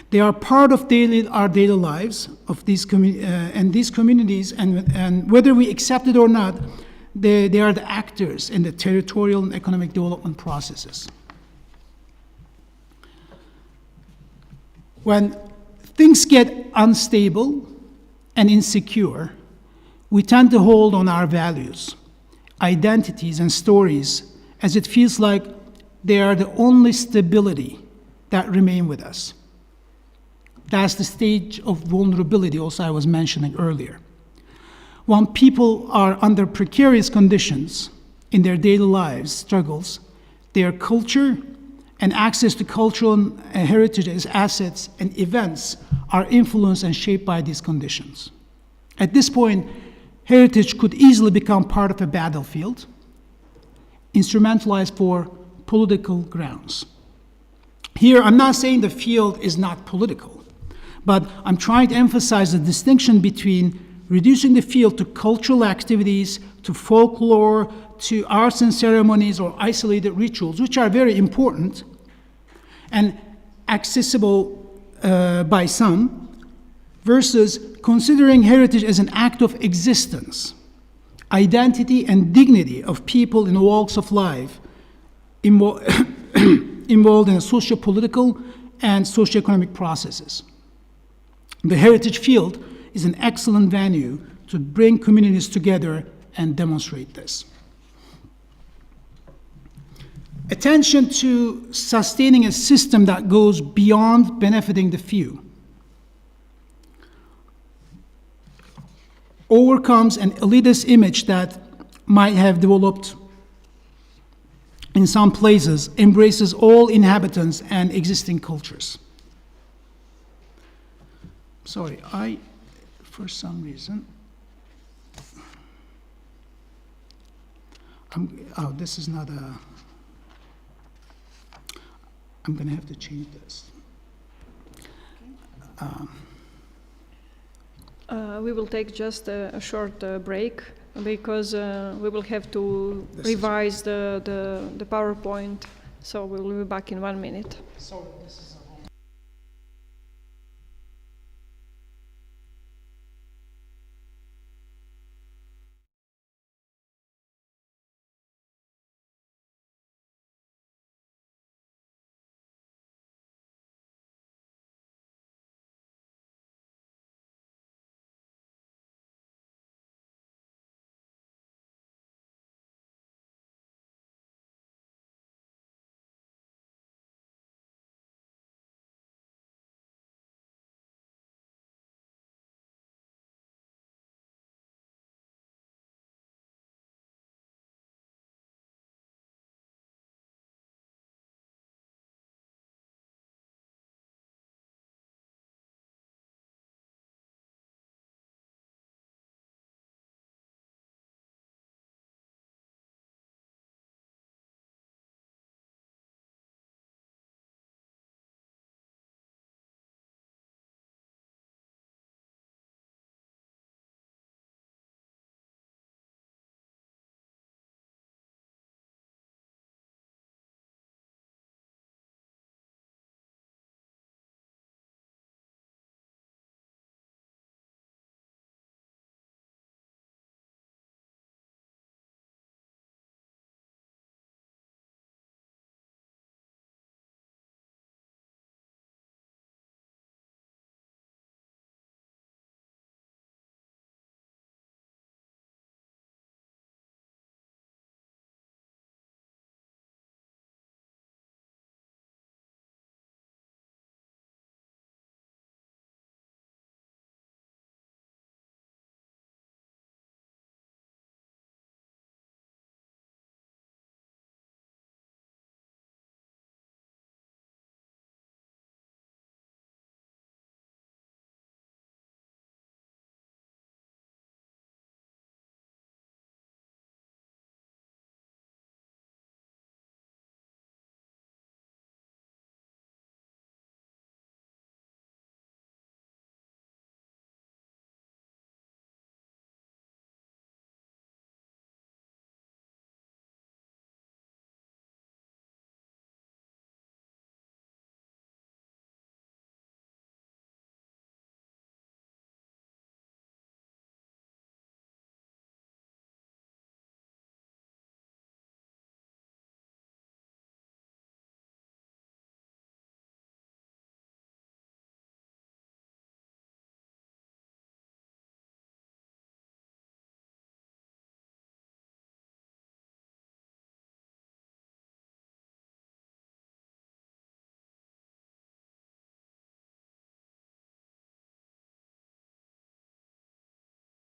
They are part of our daily lives of these communities, and whether we accept it or not, they are the actors in the territorial and economic development processes. When things get unstable and insecure, we tend to hold on our values, identities, and stories, as it feels like they are the only stability that remain with us. That's the stage of vulnerability also I was mentioning earlier. When people are under precarious conditions in their daily lives, struggles, their culture and access to cultural heritage as assets and events are influenced and shaped by these conditions. At this point, heritage could easily become part of a battlefield, instrumentalized for political grounds. Here, I'm not saying the field is not political, but I'm trying to emphasize the distinction between reducing the field to cultural activities, to folklore, to arts and ceremonies or isolated rituals, which are very important and accessible by some, versus considering heritage as an act of existence, identity and dignity of people in walks of life involved in socio-political and socio-economic processes. The heritage field is an excellent venue to bring communities together and demonstrate this. Attention to sustaining a system that goes beyond benefiting the few overcomes an elitist image that might have developed in some places, embraces all inhabitants and existing cultures. Sorry, for some reason, this is not a, I'm gonna have to change this. We will take just a short break because we will have to revise the PowerPoint, so we will be back in 1 minute. Sorry, this is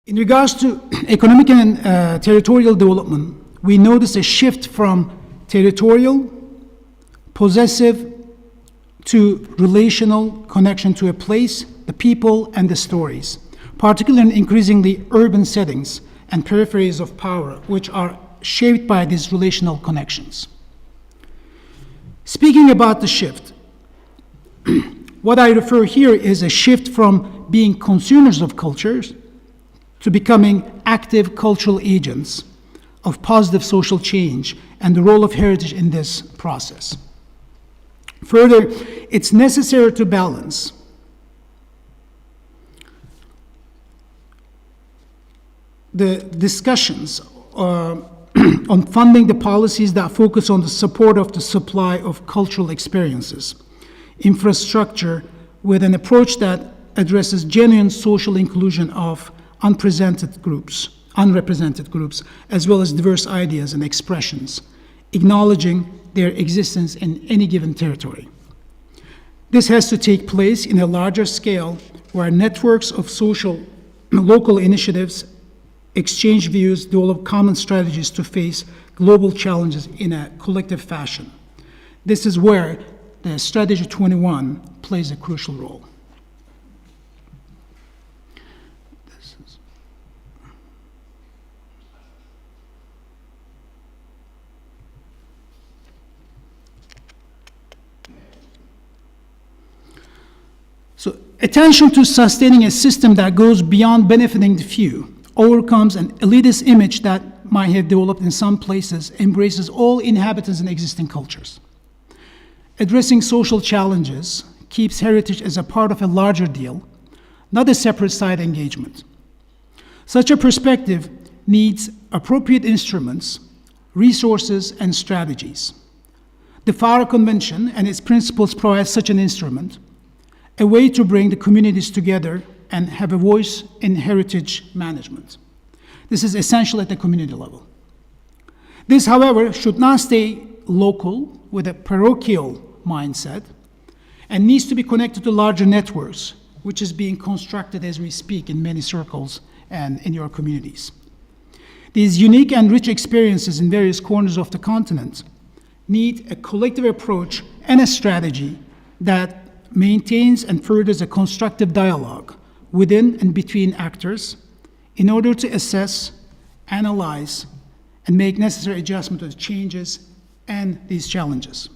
In regards to economic and territorial development, we notice a shift from territorial, possessive, to relational connection to a place, the people, and the stories, particularly in increasingly urban settings and peripheries of power, which are shaped by these relational connections. Speaking about the shift, what I refer here is a shift from being consumers of cultures to becoming active cultural agents of positive social change and the role of heritage in this process. Further, it's necessary to balance the discussions on funding the policies that focus on the support of the supply of cultural experiences, infrastructure with an approach that addresses genuine social inclusion of unrepresented groups, as well as diverse ideas and expressions, acknowledging their existence in any given territory. This has to take place in a larger scale where networks of local initiatives exchange views, develop common strategies to face global challenges in a collective fashion. This is where the Strategy 21 plays a crucial role. So, attention to sustaining a system that goes beyond benefiting the few, overcomes an elitist image that might have developed in some places, embraces all inhabitants and existing cultures. Addressing social challenges keeps heritage as a part of a larger deal, not a separate side engagement. Such a perspective needs appropriate instruments, resources, and strategies. The Faro Convention and its principles provide such an instrument, a way to bring the communities together and have a voice in heritage management. This is essential at the community level. This, however, should not stay local with a parochial mindset and needs to be connected to larger networks, which is being constructed as we speak in many circles and in your communities. These unique and rich experiences in various corners of the continent need a collective approach and a strategy that maintains and furthers a constructive dialogue within and between actors in order to assess, analyze, and make necessary adjustment to the changes and these challenges.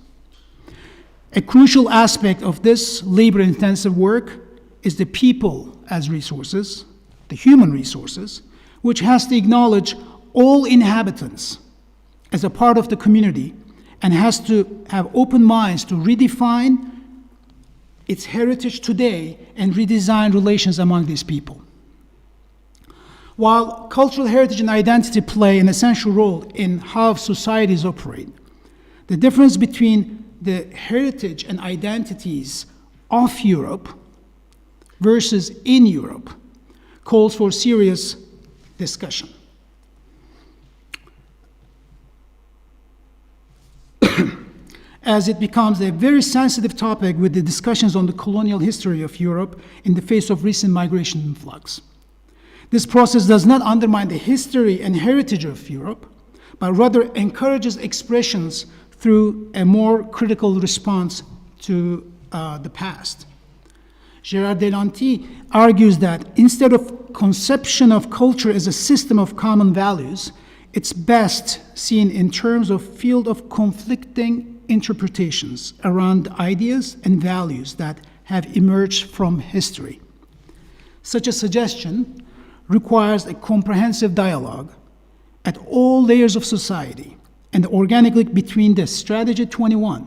A crucial aspect of this labor-intensive work is the people as resources, the human resources, which has to acknowledge all inhabitants as a part of the community and has to have open minds to redefine its heritage today and redesign relations among these people. While cultural heritage and identity play an essential role in how societies operate, the difference between the heritage and identities of Europe versus in Europe calls for serious discussion. As it becomes a very sensitive topic with the discussions on the colonial history of Europe in the face of recent migration influx. This process does not undermine the history and heritage of Europe, but rather encourages expressions through a more critical response to the past. Gérard Delanty argues that instead of conception of culture as a system of common values, it's best seen in terms of field of conflicting interpretations around ideas and values that have emerged from history. Such a suggestion requires a comprehensive dialogue at all layers of society and the organic link between the Strategy 21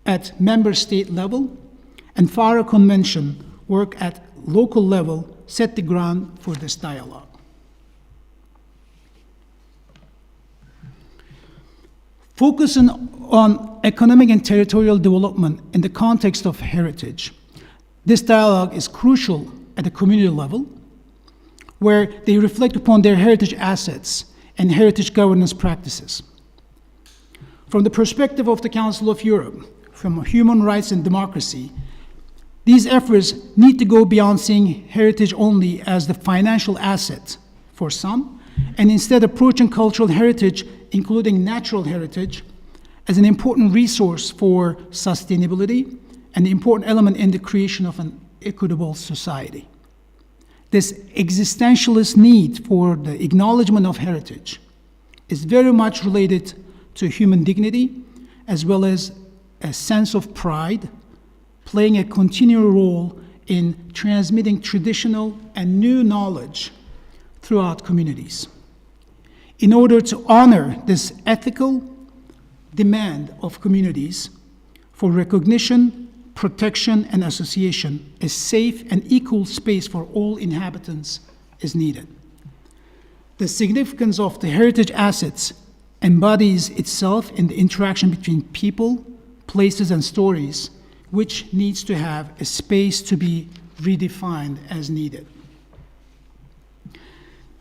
at member state level and Faro Convention work at local level set the ground for this dialogue. Focusing on economic and territorial development in the context of heritage, this dialogue is crucial at the community level, where they reflect upon their heritage assets and heritage governance practices. From the perspective of the Council of Europe, from human rights and democracy, These efforts need to go beyond seeing heritage only as the financial asset for some, and instead approaching cultural heritage, including natural heritage, as an important resource for sustainability and an important element in the creation of an equitable society. This existentialist need for the acknowledgement of heritage is very much related to human dignity, as well as a sense of pride, playing a continual role in transmitting traditional and new knowledge throughout communities. In order to honor this ethical demand of communities for recognition, protection, and association, a safe and equal space for all inhabitants is needed. The significance of the heritage assets embodies itself in the interaction between people, places, and stories, which needs to have a space to be redefined as needed.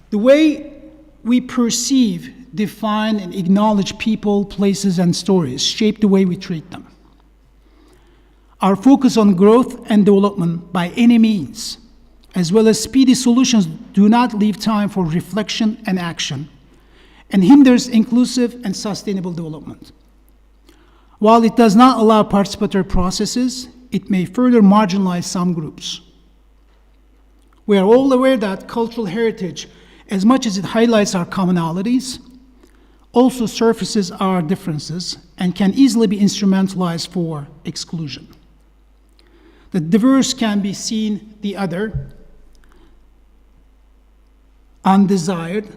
The way we perceive, define, and acknowledge people, places, and stories shape the way we treat them. Our focus on growth and development by any means, as well as speedy solutions, do not leave time for reflection and action, and hinders inclusive and sustainable development. While it does not allow participatory processes, it may further marginalize some groups. We are all aware that cultural heritage, as much as it highlights our commonalities, also surfaces our differences and can easily be instrumentalized for exclusion. The diverse can be seen the other, undesired,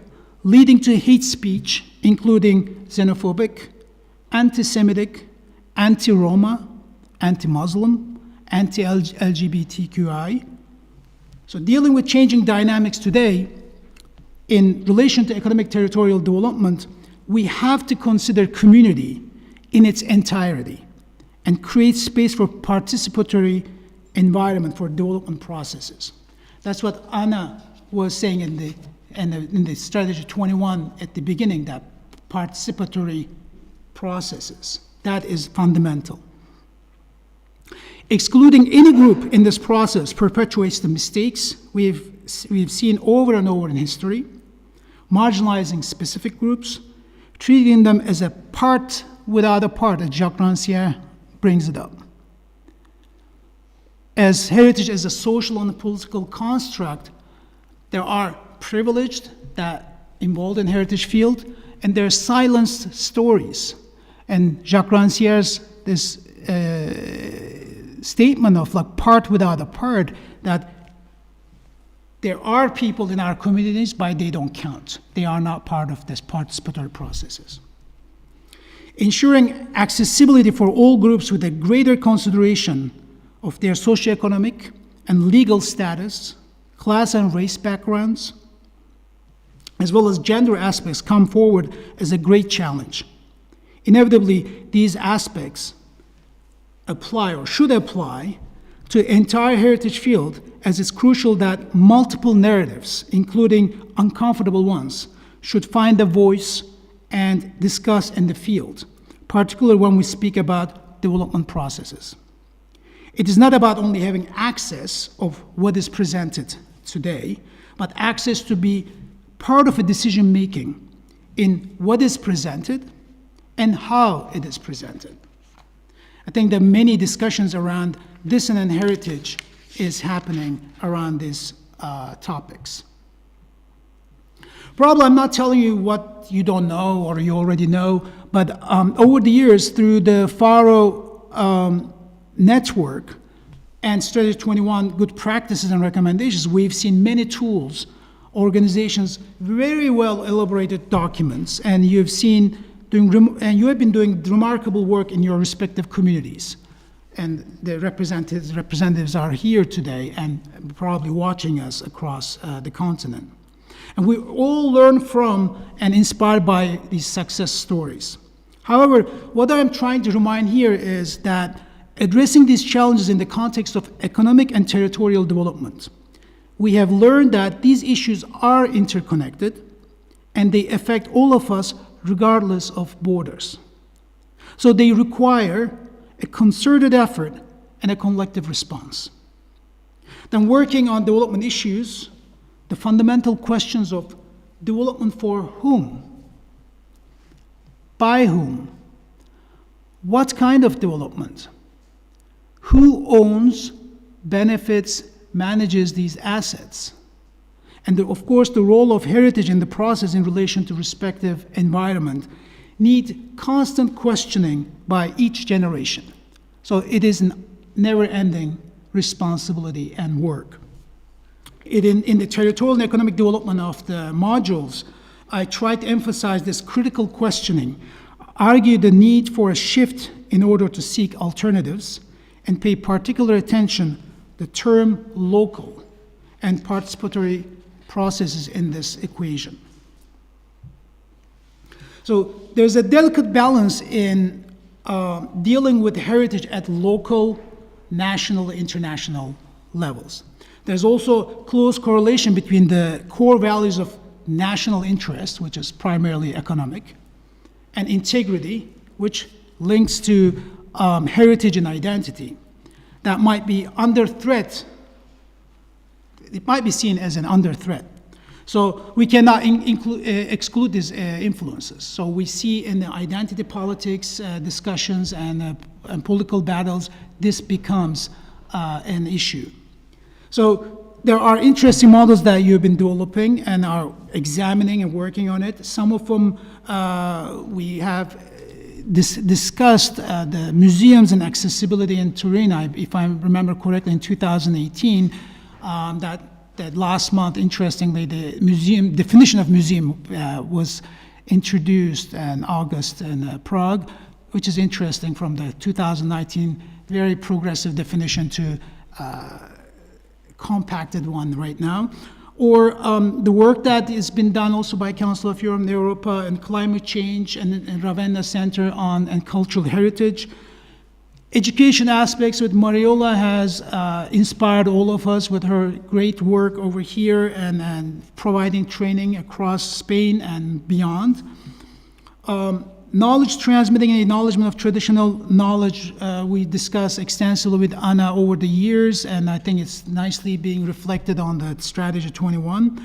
leading to hate speech, including xenophobic, anti-Semitic, anti-Roma, anti-Muslim, anti-LGBTQI. So dealing with changing dynamics today, in relation to economic territorial development, we have to consider community in its entirety and create space for participatory environment for development processes. That's what Anna was saying in the Strategy 21 at the beginning, that participatory processes. That is fundamental. Excluding any group in this process perpetuates the mistakes we've seen over and over in history, marginalizing specific groups, treating them as a part without a part, as Jacques Rancière brings it up. As heritage as a social and political construct, there are privileged that involved in heritage field, and there are silenced stories. And Jacques Rancière's this statement of like part without a part, that there are people in our communities, but they don't count. They are not part of this participatory processes. Ensuring accessibility for all groups with a greater consideration of their socioeconomic and legal status, class and race backgrounds, as well as gender aspects come forward as a great challenge. Inevitably, these aspects apply or should apply to the entire heritage field, as it's crucial that multiple narratives, including uncomfortable ones, should find a voice and discuss in the field, particularly when we speak about development processes. It is not about only having access of what is presented today, but access to be part of a decision-making in what is presented and how it is presented. I think that many discussions around dissonant heritage is happening around these topics. Probably I'm not telling you what you don't know or you already know, but over the years, through the Faro Network and Strategy21 good practices and recommendations, we've seen many tools, organizations, very well elaborated documents, and you've seen and you have been doing remarkable work in your respective communities. And the representatives are here today and probably watching us across the continent. And we all learn from and inspired by these success stories. However, what I'm trying to remind here is that addressing these challenges in the context of economic and territorial development, we have learned that these issues are interconnected and they affect all of us regardless of borders. So they require a concerted effort and a collective response. Then working on development issues, the fundamental questions of development for whom? By whom? What kind of development? Who owns, benefits, manages these assets? And of course, the role of heritage in the process in relation to respective environment need constant questioning by each generation. So it is a never-ending responsibility and work. In the territorial and economic development of the modules, I try to emphasize this critical questioning, argue the need for a shift in order to seek alternatives, and pay particular attention the term local and participatory processes in this equation. So there's a delicate balance in dealing with heritage at local, national, international levels. There's also close correlation between the core values of national interest, which is primarily economic, and integrity, which links to heritage and identity, that might be under threat. It might be seen as an under threat. So we cannot exclude these influences. So we see in the identity politics discussions and political battles, this becomes an issue. So there are interesting models that you've been developing and are examining and working on it. Some of them we have discussed the museums and accessibility in Turin, if I remember correctly, in 2018. That last month, interestingly, the museum definition of museum was introduced in August in Prague, which is interesting from the 2019 very progressive definition to compacted one right now. Or the work that has been done also by Council of Europe and Europa and climate change and Ravenna Center on and cultural heritage. Education aspects with Mariola has inspired all of us with her great work over here and providing training across Spain and beyond. Knowledge transmitting and acknowledgement of traditional knowledge, we discussed extensively with Anna over the years, and I think it's nicely being reflected on the Strategy 21.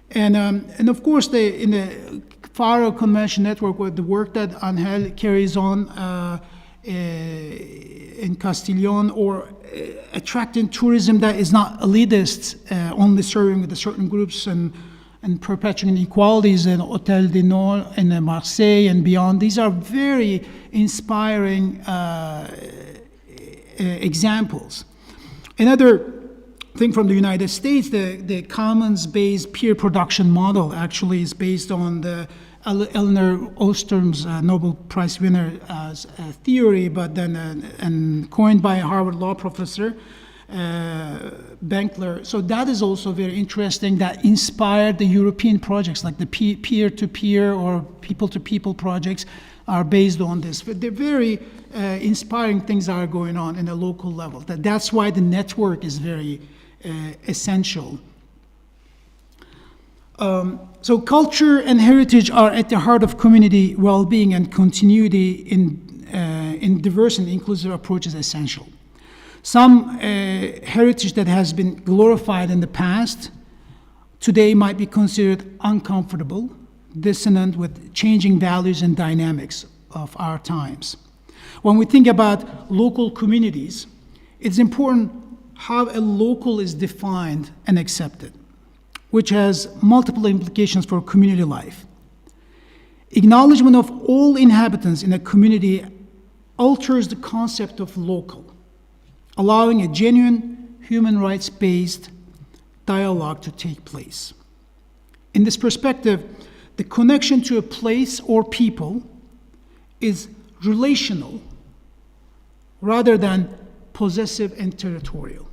And of course, in the Faro Convention network, with the work that Angel carries on in Castillon, or attracting tourism that is not elitist, only serving with the certain groups and perpetuating inequalities in Hôtel du Nord and Marseille and beyond. These are very inspiring examples. Another thing from the United States, the commons-based peer production model actually is based on the Elinor Ostrom's Nobel Prize winner theory, but then and coined by a Harvard law professor, Benkler. So that is also very interesting, that inspired the European projects, like the peer-to-peer or people-to-people projects are based on this. But they're very inspiring things that are going on in a local level. That's why the network is very essential. So culture and heritage are at the heart of community well-being, and continuity in diverse and inclusive approach is essential. Some heritage that has been glorified in the past today might be considered uncomfortable, dissonant with changing values and dynamics of our times. When we think about local communities, it's important how a local is defined and accepted, which has multiple implications for community life. Acknowledgement of all inhabitants in a community alters the concept of local, allowing a genuine human rights-based dialogue to take place. In this perspective, the connection to a place or people is relational rather than possessive and territorial,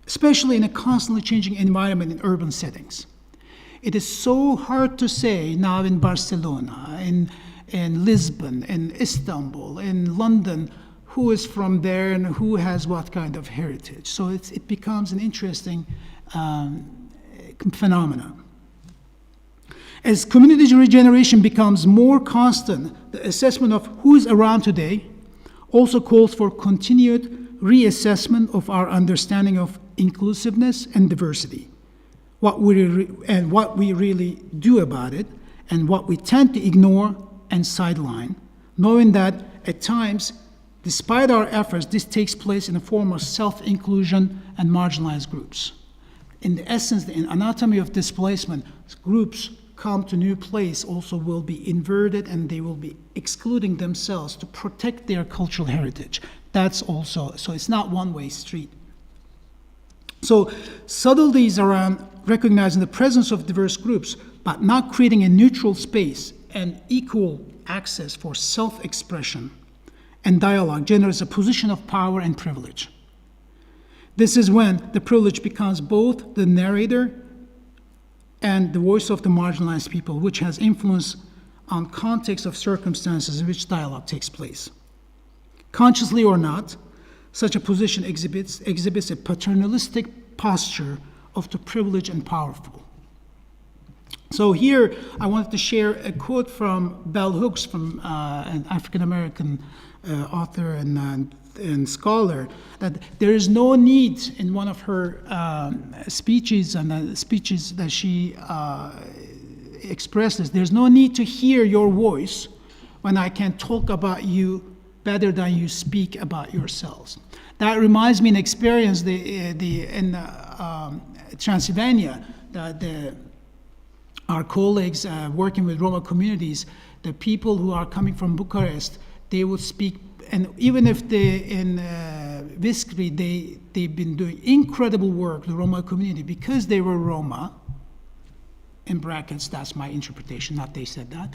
especially in a constantly changing environment in urban settings. It is so hard to say now in Barcelona, in Lisbon, in Istanbul, in London, who is from there and who has what kind of heritage. So it becomes an interesting phenomenon. As community regeneration becomes more constant, the assessment of who is around today also calls for continued reassessment of our understanding of inclusiveness and diversity, what we really do about it, and what we tend to ignore and sideline, knowing that at times, despite our efforts, this takes place in the form of self-inclusion and marginalized groups. In the essence, the anatomy of displacement, groups come to a new place also will be inverted, and they will be excluding themselves to protect their cultural heritage. That's also, so it's not one-way street. So subtleties around recognizing the presence of diverse groups, but not creating a neutral space and equal access for self-expression and dialogue generates a position of power and privilege. This is when the privilege becomes both the narrator and the voice of the marginalized people, which has influence on context of circumstances in which dialogue takes place. Consciously or not, such a position exhibits a paternalistic posture of the privileged and powerful. So here, I wanted to share a quote from Bell Hooks, from an African-American author and scholar, that there is no need in one of her speeches and the speeches that she expresses, there's no need to hear your voice when I can talk about you better than you speak about yourselves. That reminds me of an experience in Transylvania, that our colleagues working with Roma communities, the people who are coming from Bucharest, they would speak, and even if in Viskri, they've been doing incredible work, the Roma community, because they were Roma, in brackets, that's my interpretation, not they said that.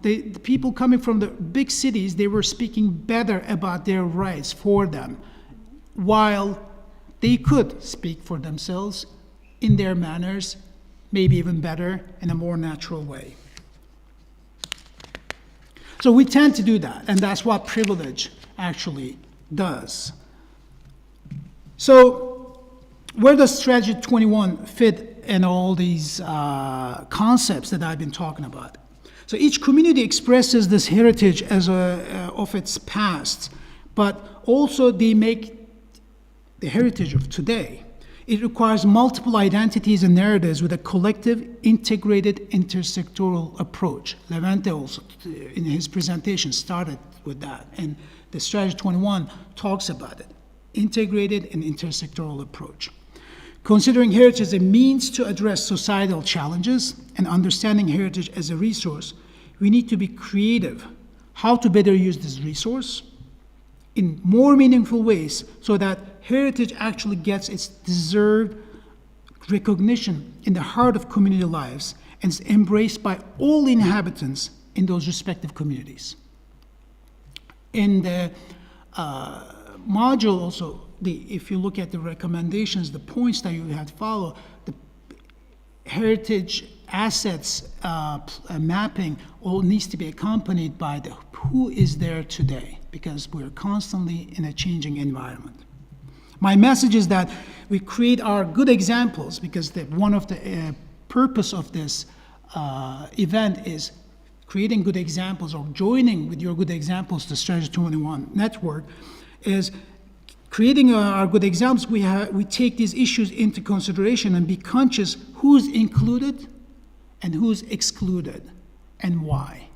The people coming from the big cities, they were speaking better about their rights for them, while they could speak for themselves in their manners, maybe even better, in a more natural way. So we tend to do that, and that's what privilege actually does. So where does Strategy 21 fit in all these concepts that I've been talking about? So each community expresses this heritage of its past, but also they make the heritage of today. It requires multiple identities and narratives with a collective, integrated, intersectoral approach. Levente also, in his presentation, started with that, and the Strategy 21 talks about it, integrated and intersectoral approach. Considering heritage as a means to address societal challenges and understanding heritage as a resource, we need to be creative how to better use this resource in more meaningful ways so that heritage actually gets its deserved recognition in the heart of community lives and is embraced by all inhabitants in those respective communities. In the module also, if you look at the recommendations, the points that you have to follow, the heritage assets mapping all needs to be accompanied by the who is there today, because we're constantly in a changing environment. My message is that we create our good examples, because one of the purpose of this event is creating good examples, or joining with your good examples to Strategy 21 network, is creating our good examples. We take these issues into consideration and be conscious who's included and who's excluded and why.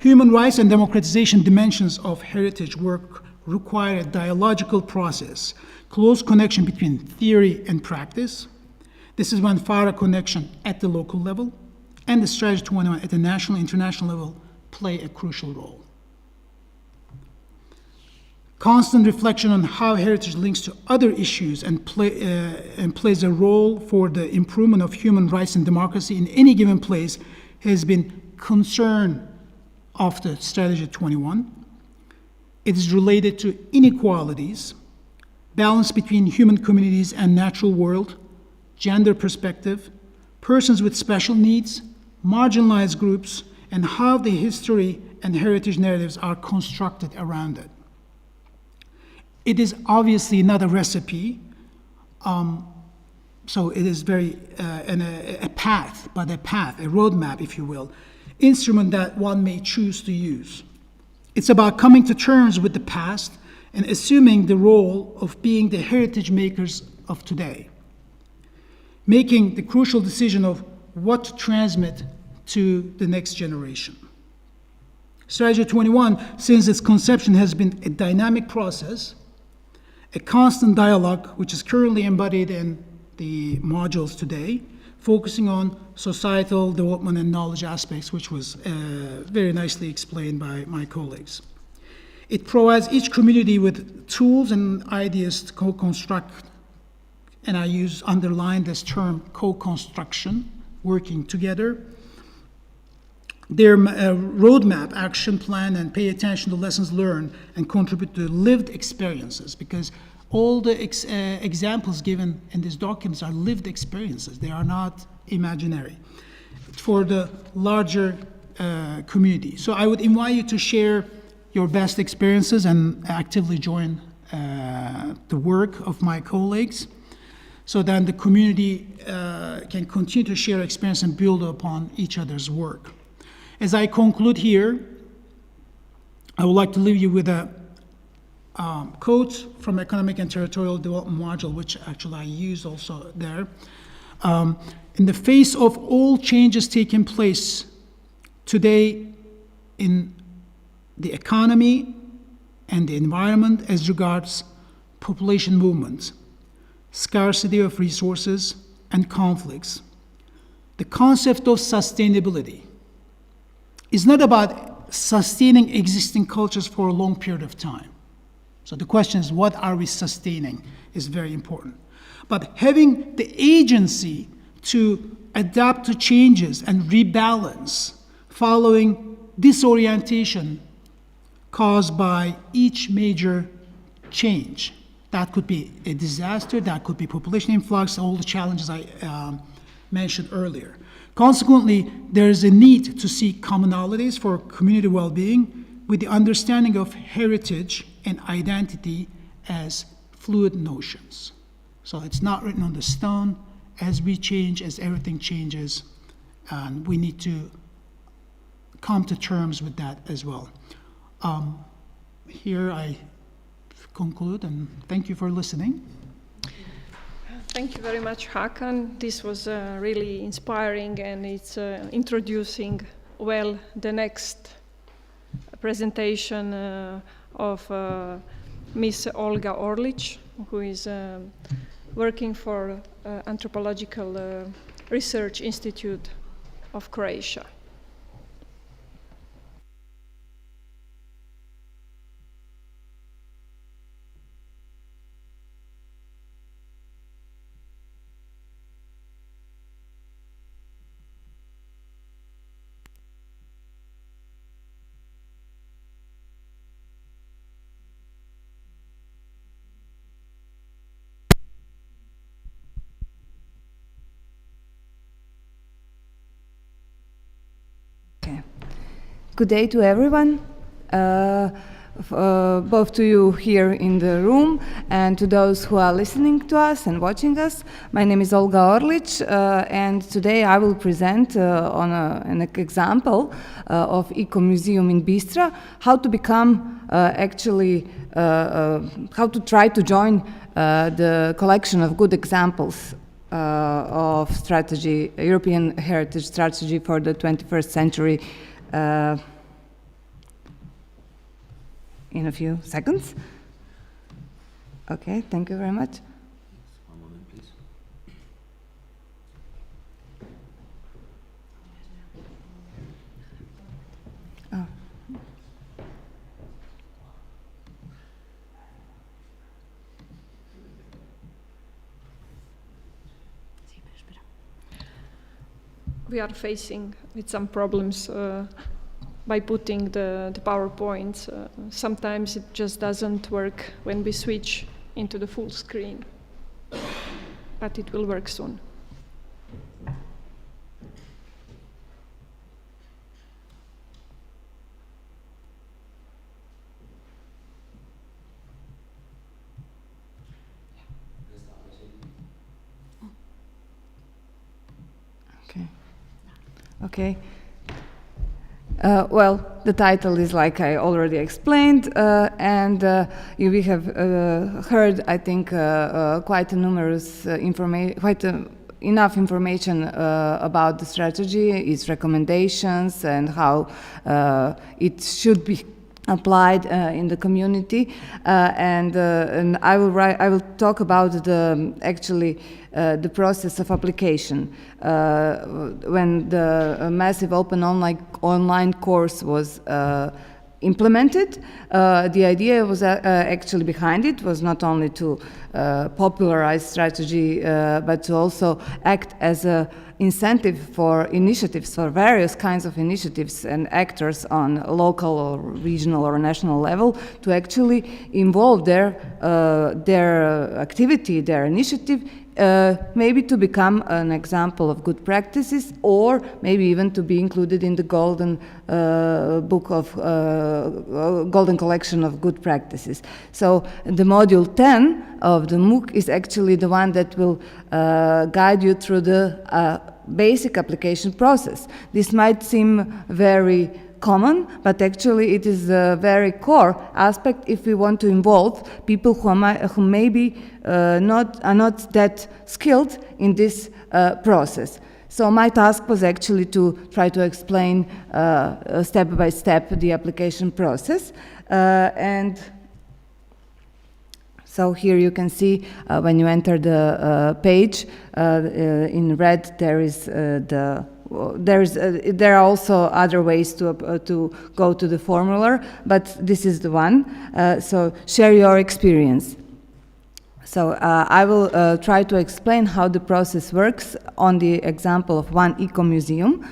Human rights and democratization dimensions of heritage work require a dialogical process, close connection between theory and practice. This is when Faro connection at the local level and the Strategy 21 at the national and international level play a crucial role. Constant reflection on how heritage links to other issues and plays a role for the improvement of human rights and democracy in any given place has been concern of the Strategy 21. It is related to inequalities, balance between human communities and natural world, gender perspective, persons with special needs, marginalized groups, and how the history and heritage narratives are constructed around it. It is obviously not a recipe, so it is very a path, a roadmap, if you will, instrument that one may choose to use. It's about coming to terms with the past and assuming the role of being the heritage makers of today, making the crucial decision of what to transmit to the next generation. Strategy 21, since its conception, has been a dynamic process, a constant dialogue, which is currently embodied in the modules today, focusing on societal development and knowledge aspects, which was very nicely explained by my colleagues. It provides each community with tools and ideas to co-construct, and I underline this term, co-construction, working together, their roadmap, action plan, and pay attention to lessons learned and contribute to lived experiences, because all the examples given in these documents are lived experiences. They are not imaginary for the larger community. So I would invite you to share your best experiences and actively join the work of my colleagues, so then the community can continue to share experience and build upon each other's work. As I conclude here, I would like to leave you with a quote from Economic and Territorial Development module, which actually I used also there. In the face of all changes taking place today in the economy and the environment as regards population movement, scarcity of resources, and conflicts, the concept of sustainability is not about sustaining existing cultures for a long period of time. So the question is, what are we sustaining is very important. But having the agency to adapt to changes and rebalance following disorientation caused by each major change. That could be a disaster, that could be population influx, all the challenges I mentioned earlier. Consequently, there is a need to seek commonalities for community well-being with the understanding of heritage and identity as fluid notions. So it's not written on the stone. As we change, as everything changes, and we need to come to terms with that as well. Here I conclude, and thank you for listening. Thank you very much, Hakan. This was really inspiring, and it's introducing well the next presentation of Ms. Olga Orlic, who is working for Anthropological Research Institute of Croatia. Good day to everyone, both to you here in the room and to those who are listening to us and watching us. My name is Olga Orlic, and today I will present on an example of Eco Museum in Bistra, how to become how to try to join the collection of good examples of strategy, European heritage strategy for the 21st century. In a few seconds. Okay, thank you very much. One moment, please. Oh. We are facing with some problems by putting the PowerPoints. Sometimes it just doesn't work when we switch into the full screen, but it will work soon. Okay. Well, the title is like I already explained, and we have heard, I think, quite a numerous enough information about the strategy, its recommendations, and how it should be applied in the community. And I will talk about the process of application. When the massive open online course was implemented, the idea was actually behind it was not only to popularize strategy, but to also act as a incentive for initiatives, for various kinds of initiatives and actors on local or regional or national level to actually involve their activity, their initiative, maybe to become an example of good practices, or maybe even to be included in the golden golden collection of good practices. So the module 10 of the MOOC is actually the one that will guide you through the basic application process. This might seem very common, but actually it is a very core aspect if we want to involve people who maybe are not that skilled in this process. So my task was actually to try to explain step by step the application process. And so here you can see when you enter the page in red there are also other ways to go to the formula, but this is the one. So share your experience. So I will try to explain how the process works on the example of one eco-museum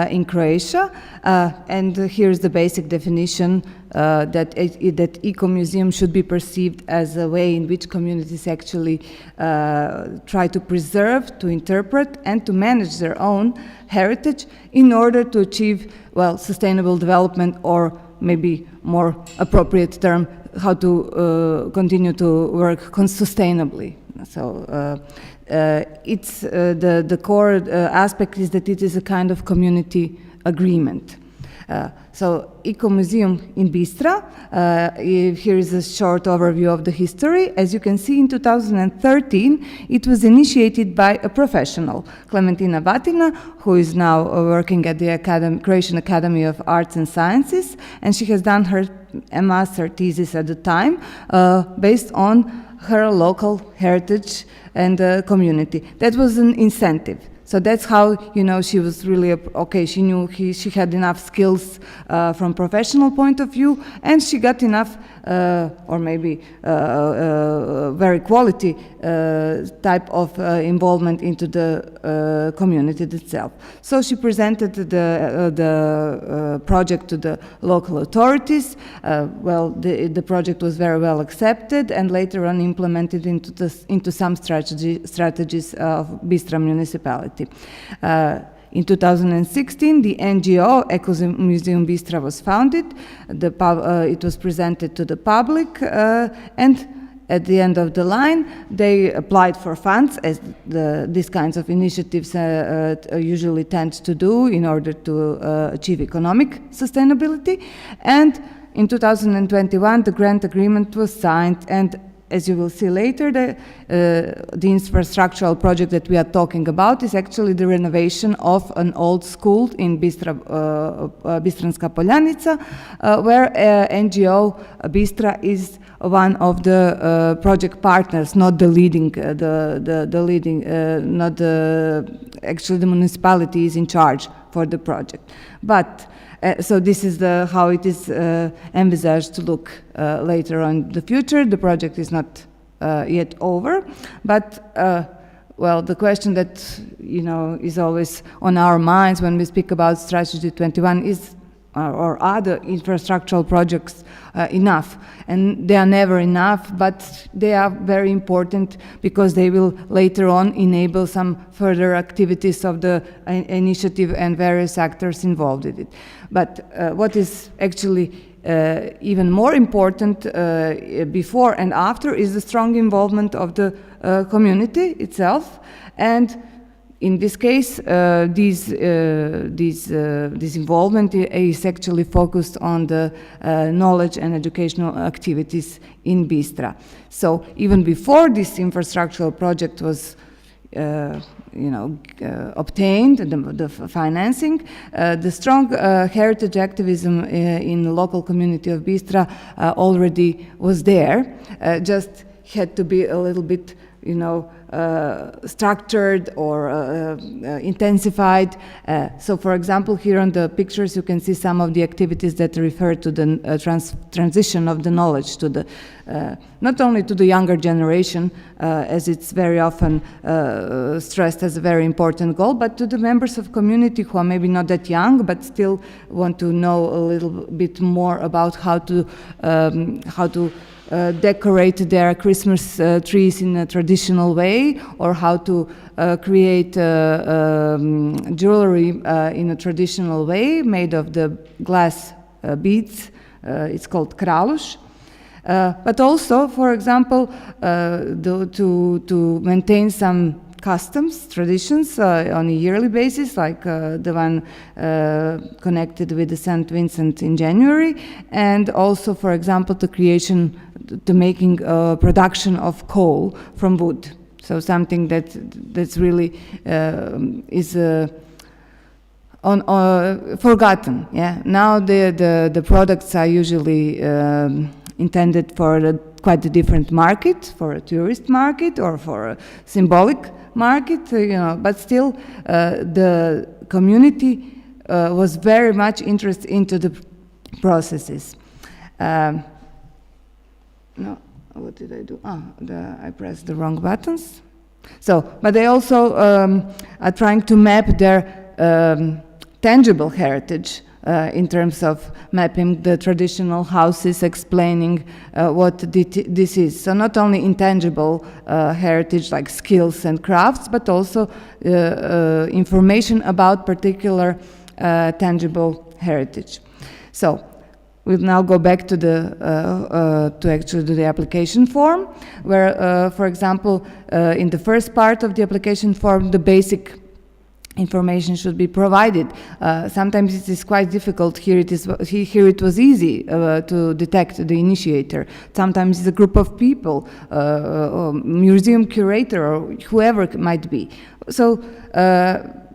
in Croatia. And here's the basic definition that eco-museum should be perceived as a way in which communities actually try to preserve, to interpret, and to manage their own heritage in order to achieve, well, sustainable development, or maybe more appropriate term, how to continue to work sustainably. So it's the core aspect is that it is a kind of community agreement. So Eco-Museum in Bistra, here is a short overview of the history. As you can see, in 2013, it was initiated by a professional, Klementina Batina, who is now working at the Croatian Academy of Arts and Sciences, and she has done her master thesis at the time based on her local heritage and community. That was an incentive. So that's how, you know, she was really, okay, she knew she had enough skills from professional point of view, and she got enough, or maybe very quality type of involvement into the community itself. So she presented the project to the local authorities. Well, the project was very well accepted, and later on implemented into some strategies of Bistra municipality. In 2016, the NGO Eco-Museum Bistra was founded. It was presented to the public, and at the end of the line, they applied for funds, as these kinds of initiatives usually tend to do in order to achieve economic sustainability. And in 2021, the grant agreement was signed, and as you will see later, the infrastructural project that we are talking about is actually the renovation of an old school in Bistranska Poljanica, where NGO Bistra is one of the project partners, not the leading, actually the municipality is in charge for the project. But so this is how it is envisaged to look later on in the future. The project is not yet over, but well, the question that, you know, is always on our minds when we speak about Strategy21 is, or are the infrastructural projects enough? And they are never enough, but they are very important because they will later on enable some further activities of the initiative and various actors involved in it. But what is actually even more important before and after is the strong involvement of the community itself, and in this case, this involvement is actually focused on the knowledge and educational activities in Bistra. So even before this infrastructural project was obtained, the financing, the strong heritage activism in the local community of Bistra already was there, just had to be a little bit structured or intensified. So for example, here on the pictures you can see some of the activities that refer to the transition of the knowledge to the not only to the younger generation, as it's very often stressed as a very important goal, but to the members of community who are maybe not that young but still want to know a little bit more about how to decorate their Christmas trees in a traditional way, or how to create jewelry in a traditional way made of the glass beads. It's called kralush. But also, for example, to maintain some customs, traditions on a yearly basis, like the one connected with the St. Vincent in January, and also, for example, the making production of coal from wood. So something that's really is forgotten. Yeah. Now the products are usually intended for quite a different market, for a tourist market or for a symbolic market, but still the community was very much interested into the processes. No, what did I do? I pressed the wrong buttons. So, but they also are trying to map their tangible heritage in terms of mapping the traditional houses, explaining what this is. So not only intangible heritage like skills and crafts, but also information about particular tangible heritage. So we'll now go back to the application form, where, for example, in the first part of the application form, the basic information should be provided. Sometimes it is quite difficult. Here it was easy to detect the initiator. Sometimes it's a group of people, museum curator, or whoever it might be. So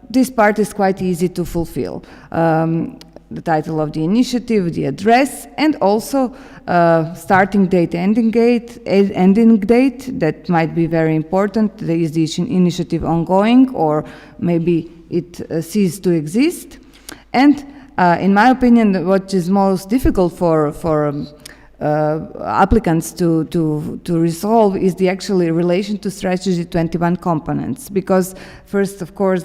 this part is quite easy to fulfill. The title of the initiative, the address, and also starting date, ending date, that might be very important. Is the initiative ongoing, or maybe it ceased to exist? And in my opinion, what is most difficult for applicants to resolve is the actual relation to Strategy 21 components, because first, of course,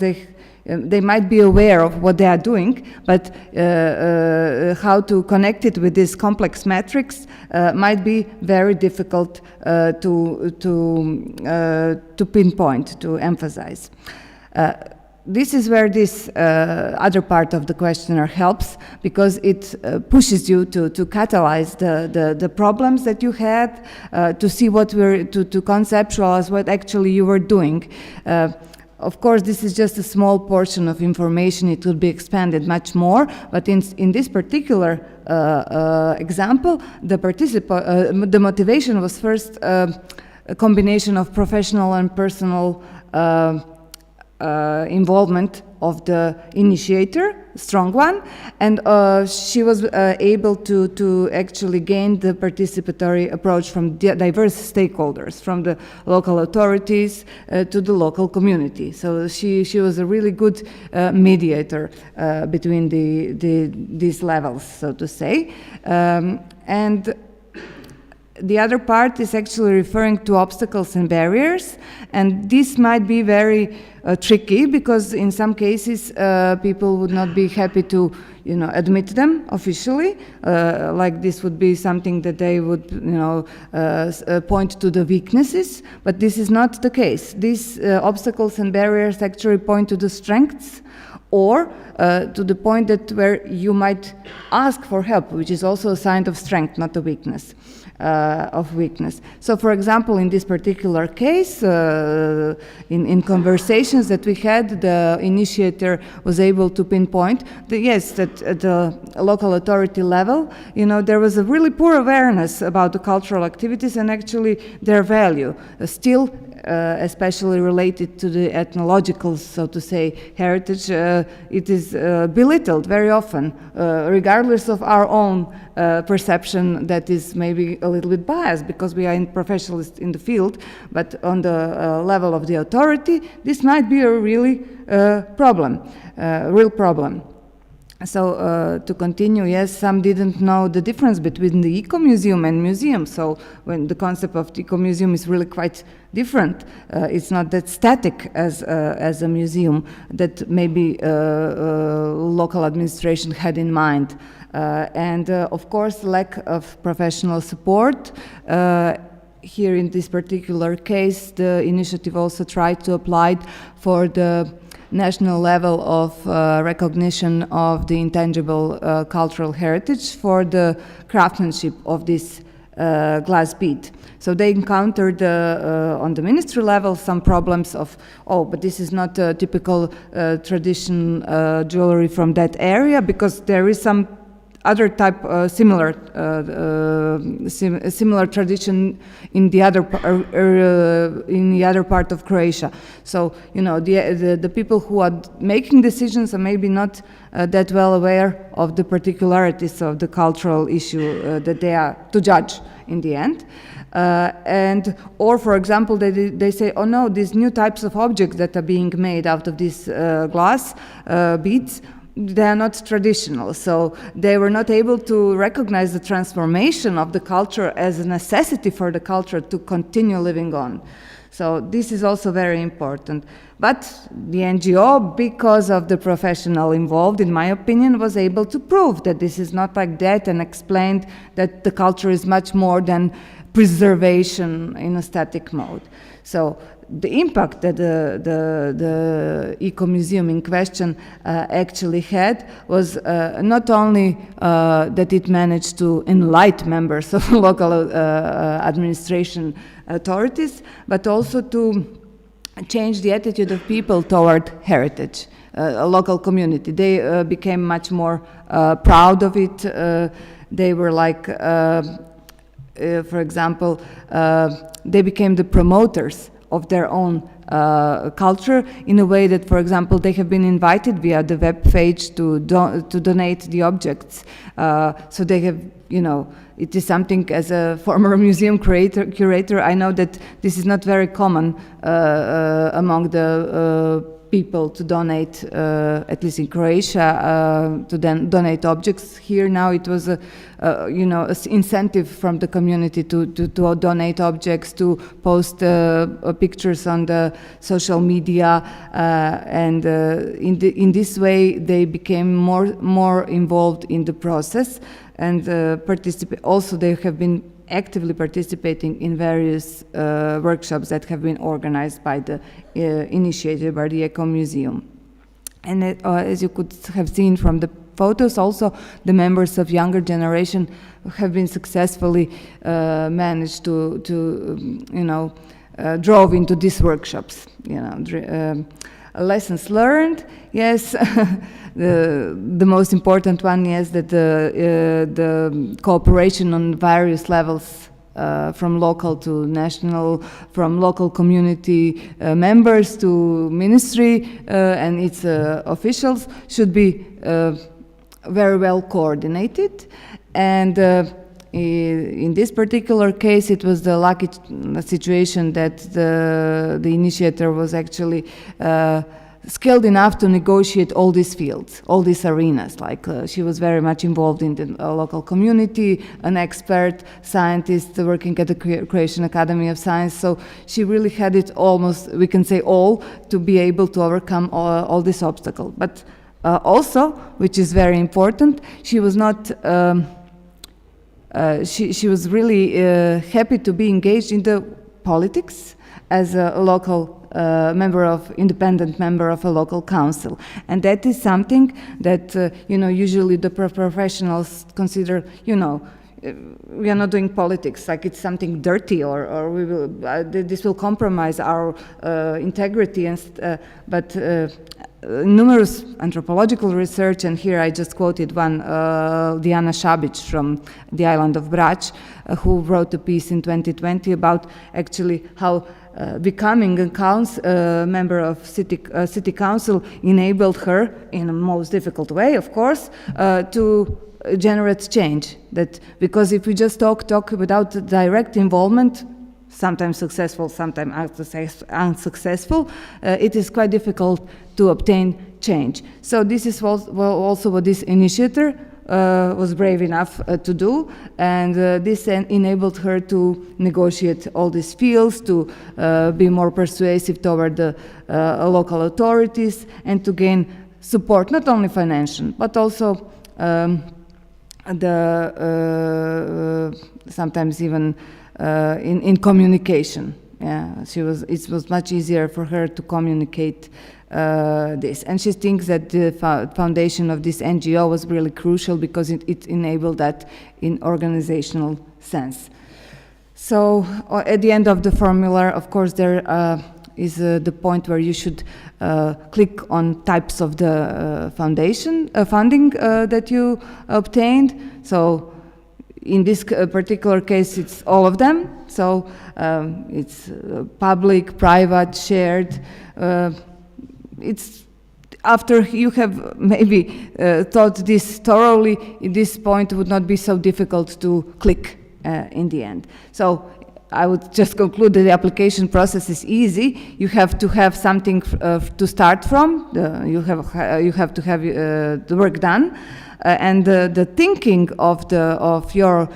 they might be aware of what they are doing, but how to connect it with these complex metrics might be very difficult to pinpoint, to emphasize. This is where this other part of the questionnaire helps, because it pushes you to catalyze the problems that you had, to see to conceptualize what actually you were doing. Of course, this is just a small portion of information. It will be expanded much more, but in this particular example, the motivation was first a combination of professional and personal involvement of the initiator, strong one, and she was able to actually gain the participatory approach from diverse stakeholders, from the local authorities to the local community. So she was a really good mediator between these levels, so to say. And the other part is actually referring to obstacles and barriers, and this might be very tricky, because in some cases people would not be happy to admit them officially, like this would be something that they would point to the weaknesses, but this is not the case. These obstacles and barriers actually point to the strengths or to the point that where you might ask for help, which is also a sign of strength, not a weakness. So, for example, in this particular case, in conversations that we had, the initiator was able to pinpoint that yes, that at the local authority level, there was a really poor awareness about the cultural activities and actually their value. Still, especially related to the ethnological, so to say, heritage, it is belittled very often, regardless of our own perception that is maybe a little bit biased because we are professionalists in the field, but on the level of the authority, this might be a really real problem. So to continue, yes, some didn't know the difference between the eco-museum and museum. So when the concept of the eco-museum is really quite different, it's not that static as a museum that maybe local administration had in mind. And of course, lack of professional support. Here in this particular case, the initiative also tried to apply for the national level of recognition of the intangible cultural heritage for the craftsmanship of this glass bead. So they encountered on the ministry level some problems of, but this is not a typical tradition jewelry from that area because there is some other type, similar tradition in the other part of Croatia. So the people who are making decisions are maybe not that well aware of the particularities of the cultural issue that they are to judge in the end. Or for example, they say, oh no, these new types of objects that are being made out of these glass beads, they are not traditional, so they were not able to recognize the transformation of the culture as a necessity for the culture to continue living on. So this is also very important. But the NGO, because of the professional involved, in my opinion, was able to prove that this is not like that and explained that the culture is much more than preservation in a static mode. So the impact that the eco-museum in question actually had was not only that it managed to enlighten members of local administration authorities, but also to change the attitude of people toward heritage, a local community. They became much more proud of it. They were like, for example, they became the promoters of their own culture in a way that, for example, they have been invited via the web page to donate the objects. So they have, it is something, as a former museum curator, I know that this is not very common among the people to donate, at least in Croatia, to then donate objects. Here now it was an incentive from the community to donate objects, to post pictures on the social media, and in this way they became more involved in the process and also they have been actively participating in various workshops that have been organized by initiated by the Eco Museum. And as you could have seen from the photos, also the members of younger generation have been successfully managed to drove into these workshops. Lessons learned, yes. The most important one is that the cooperation on various levels, from local to national, from local community members to ministry and its officials, should be very well coordinated. And in this particular case, it was the lucky situation that the initiator was actually skilled enough to negotiate all these fields, all these arenas. Like she was very much involved in the local community, an expert scientist working at the Croatian Academy of Science. So she really had it almost, we can say all, to be able to overcome all these obstacles. But also, which is very important, she was not, she was really happy to be engaged in the politics as a local independent member of a local council. And that is something that, usually the professionals consider, we are not doing politics, like it's something dirty, or we will, this will compromise our integrity. But numerous anthropological research, and here I just quoted one, Diana Šabić from the island of Brač, who wrote a piece in 2020 about actually how becoming a member of city council enabled her, in a most difficult way, of course, to generate change. That because if we just talk without direct involvement, sometimes successful, sometimes unsuccessful, it is quite difficult to obtain change. So this is also what this initiator was brave enough to do, and this enabled her to negotiate all these fields, to be more persuasive toward the local authorities, and to gain support, not only financial, but also sometimes even in communication. Yeah, it was much easier for her to communicate this. And she thinks that the foundation of this NGO was really crucial because it enabled that in organizational sense. So at the end of the formula, of course, there is the point where you should click on types of the foundation funding that you obtained. So in this particular case, it's all of them. So it's public, private, shared. It's after you have maybe thought this thoroughly, at this point it would not be so difficult to click in the end. So I would just conclude that the application process is easy. You have to have something to start from. You have to have the work done, and the thinking of your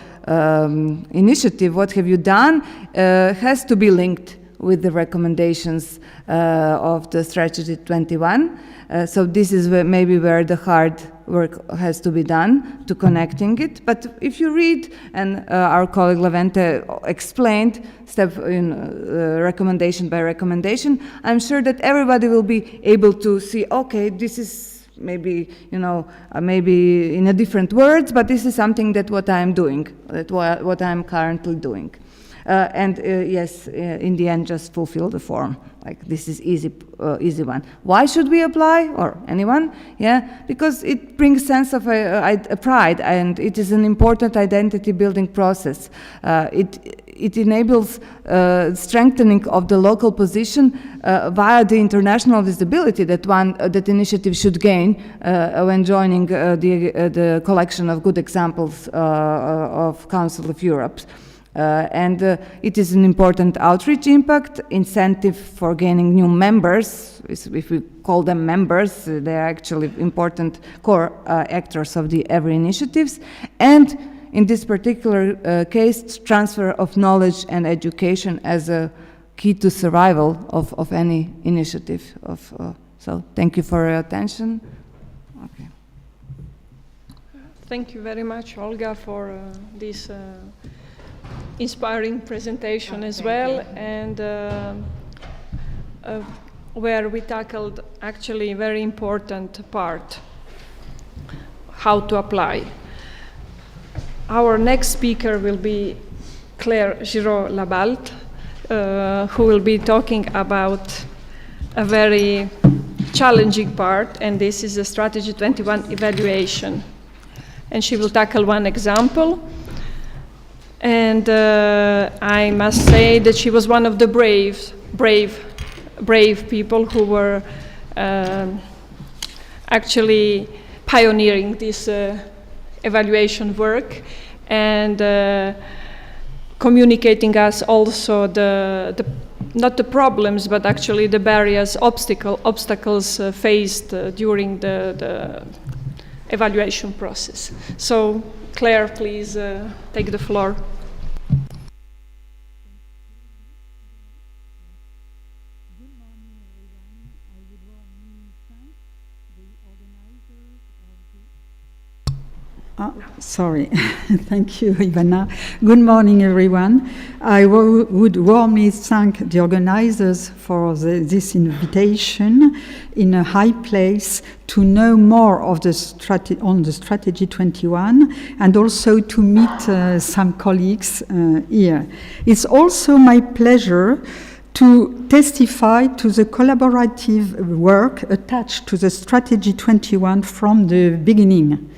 initiative. What have you done has to be linked with the recommendations of the Strategy21. So this is maybe where the hard work has to be done to connecting it. But if you read, and our colleague Levente explained recommendation by recommendation, I'm sure that everybody will be able to see, okay, this is maybe, maybe in a different words, but this is something that what I'm doing, what I'm currently doing. Yes, in the end, just fulfill the form. Like, this is easy one. Why should we apply, or anyone? Yeah, because it brings sense of a pride, and it is an important identity building process. It enables strengthening of the local position via the international visibility that initiative should gain when joining the collection of good examples of Council of Europe. It is an important outreach impact, incentive for gaining new members. If we call them members, they are actually important core actors of the every initiatives. And in this particular case, transfer of knowledge and education as a key to survival of any initiative. So thank you for your attention. Okay. Thank you very much, Olga, for this inspiring presentation as well, and where we tackled actually a very important part, how to apply. Our next speaker will be Claire Giraud-Labalt, who will be talking about a very challenging part, and this is the Strategy21 evaluation. And she will tackle one example. And I must say that she was one of the brave people who were actually pioneering this evaluation work, and communicating us also not the problems, but actually the barriers, obstacles faced during the evaluation process. So Claire, please take the floor. Sorry. Thank you, Ivana. Good morning, everyone. I would warmly thank the organizers for this invitation in a high place to know more of the on the Strategy 21 and also to meet some colleagues here. It's also my pleasure to testify to the collaborative work attached to the Strategy 21 from the beginning.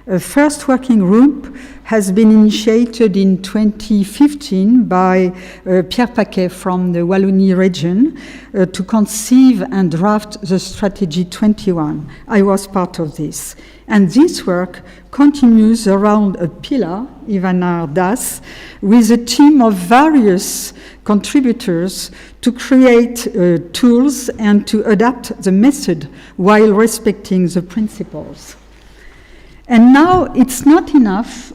A first working group has been initiated in 2015 by Pierre Paquet from the Wallonie region to conceive and draft the Strategy 21. I was part of this. And this work continues around a pillar, Ivana Hrdas, with a team of various contributors to create tools and to adapt the method while respecting the principles. And now it's not enough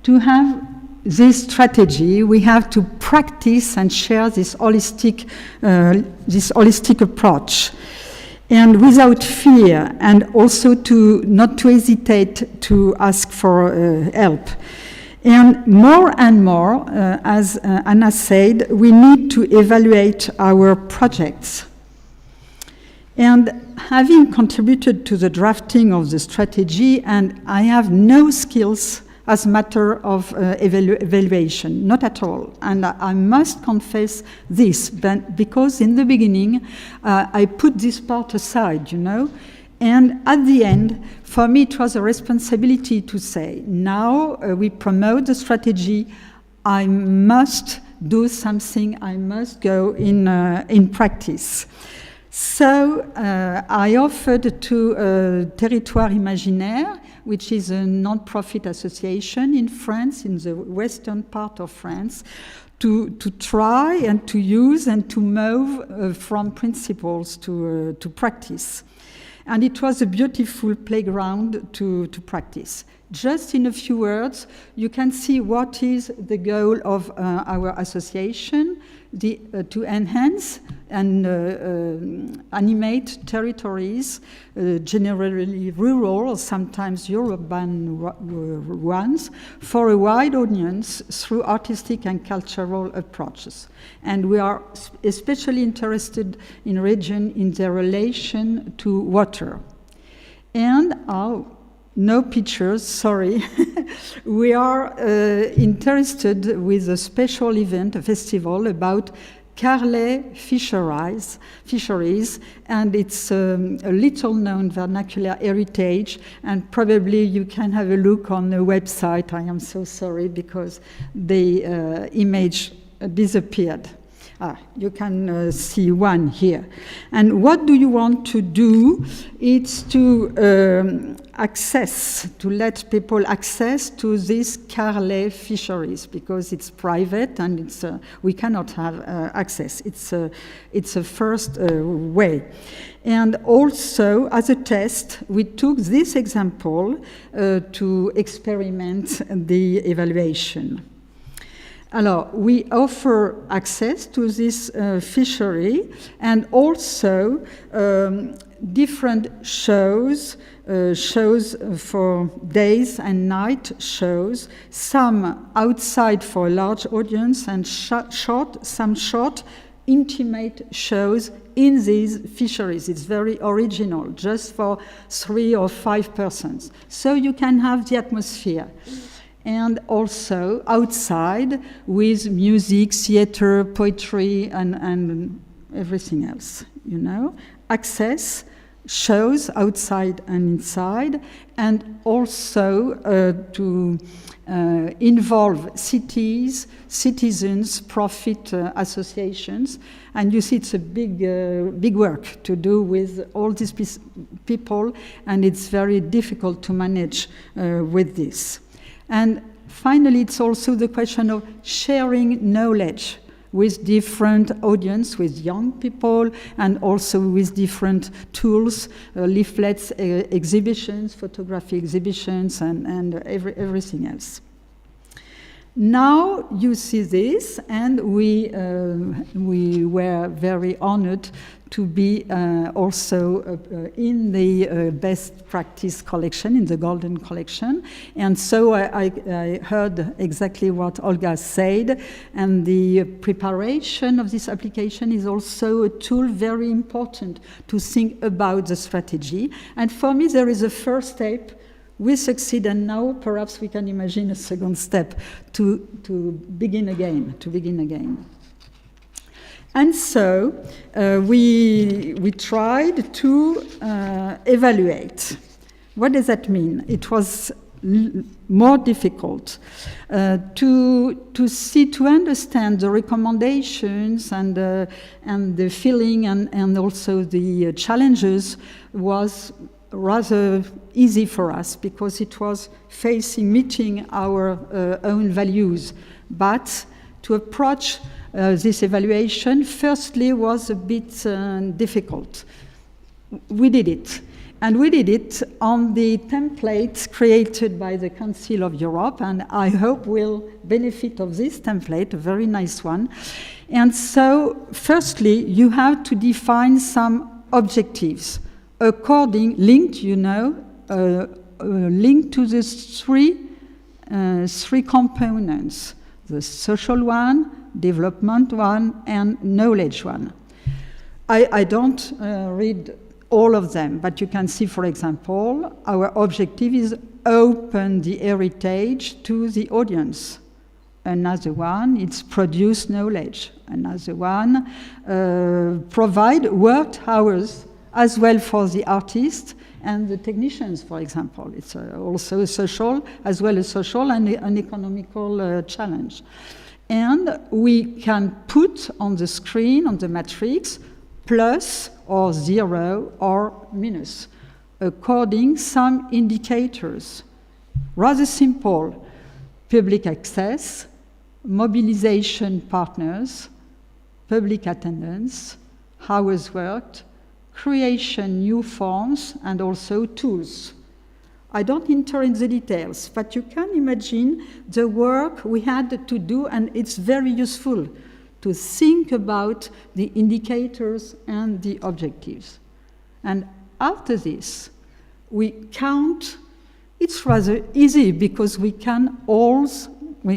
to have this strategy. We have to practice and share this holistic approach, and without fear, and also not to hesitate to ask for help. And more, as Anna said, we need to evaluate our projects. And having contributed to the drafting of the strategy, and I have no skills as a matter of evaluation, not at all. And I must confess this, because in the beginning, I put this part aside, And at the end, for me, it was a responsibility to say, now we promote the strategy, I must do something, I must go in practice. So I offered to Territoire Imaginaire, which is a non-profit association in France, in the western part of France, to try and to use and to move from principles to practice. And it was a beautiful playground to practice. Just in a few words, you can see what is the goal of our association, to enhance and animate territories, generally rural, sometimes urban ones, for a wide audience through artistic and cultural approaches. And we are especially interested in region in their relation to water. And no pictures, sorry. We are interested with a special event, a festival about Carlet fisheries, and it's a little-known vernacular heritage, and probably you can have a look on the website. I am so sorry because the image disappeared. You can see one here. And what do you want to do? It's to let people access to these Carlet fisheries, because it's private and we cannot have access. It's a first way. And also, as a test, we took this example to experiment the evaluation. Alors, we offer access to this fishery, and also different shows for days and night shows, some outside for a large audience, and some short intimate shows in these fisheries. It's very original, just for 3 or 5 persons. So you can have the atmosphere. And also outside with music, theater, poetry, and everything else, Access, shows outside and inside, and also to involve cities, citizens, profit associations. And you see it's a big work to do with all these people, and it's very difficult to manage with this. And finally, it's also the question of sharing knowledge with different audience, with young people, and also with different tools, leaflets, exhibitions, photography exhibitions, and everything else. Now you see this, and we were very honored to be also in the best practice collection, in the golden collection. And so I heard exactly what Olga said, and the preparation of this application is also a tool very important to think about the strategy. And for me, there is a first step. We succeed, and now perhaps we can imagine a second step to begin again, And so we tried to evaluate. What does that mean? It was more difficult to understand the recommendations and the feeling and also the challenges was rather easy for us because it was meeting our own values. But to approach this evaluation, firstly, was a bit difficult. We did it. And we did it on the template created by the Council of Europe, and I hope we'll benefit of this template, a very nice one. And so, firstly, you have to define some objectives, linked to the three components, the social one, development one, and knowledge one. I don't read all of them, but you can see, for example, our objective is open the heritage to the audience. Another one, it's produce knowledge. Another one, provide work hours as well for the artists and the technicians, for example. It's also a social, as well as social and an economical challenge. And we can put on the screen, on the matrix, plus or 0 or minus, according some indicators. Rather simple: public access, mobilization partners, public attendance, hours worked, creation new forms, and also tools. I don't enter in the details, but you can imagine the work we had to do, and it's very useful to think about the indicators and the objectives. And after this, we count. It's rather easy because we can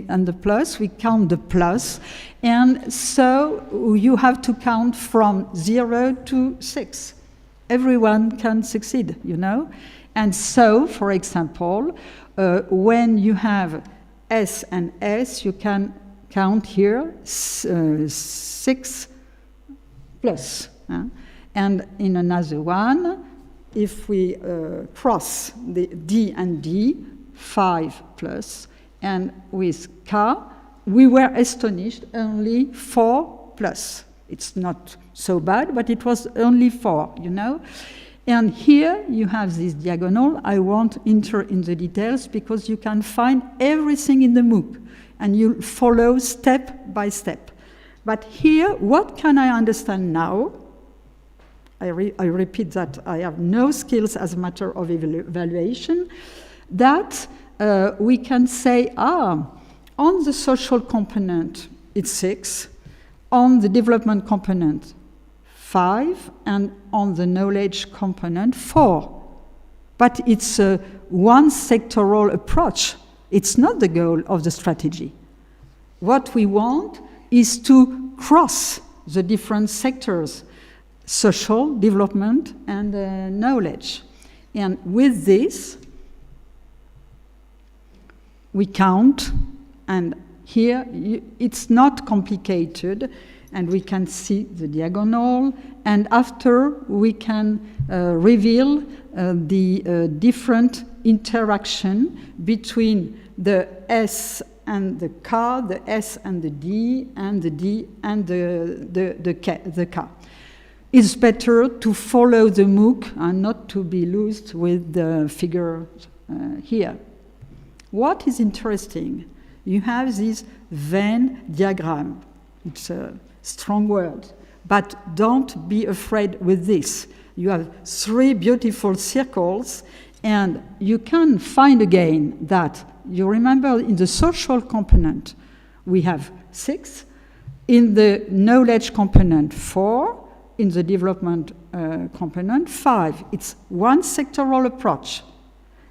and the plus, we count the plus, and so you have to count from 0 to 6. Everyone can succeed, And so, for example, when you have S and S, you can count here 6 plus. And in another one, if we cross the D and D, 5 plus. And with K, we were astonished, only 4 plus. It's not so bad, but it was only 4, And here you have this diagonal. I won't enter in the details because you can find everything in the MOOC and you'll follow step by step. But here, what can I understand now? I repeat that I have no skills as a matter of evaluation, that we can say, on the social component, it's 6, on the development component, 5, and on the knowledge component, 4. But it's a one sectoral approach. It's not the goal of the strategy. What we want is to cross the different sectors, social, development, and knowledge. And with this, we count, and here it's not complicated, and we can see the diagonal, and after we can reveal the different interaction between the S and the K, the S and the D, and the D and the K. It's better to follow the MOOC and not to be lost with the figure here. What is interesting, you have this Venn diagram. It's a strong word, but don't be afraid with this. You have 3 beautiful circles, and you can find again that, you remember in the social component, we have 6, in the knowledge component 4, in the development component. 5, it's one sectoral approach.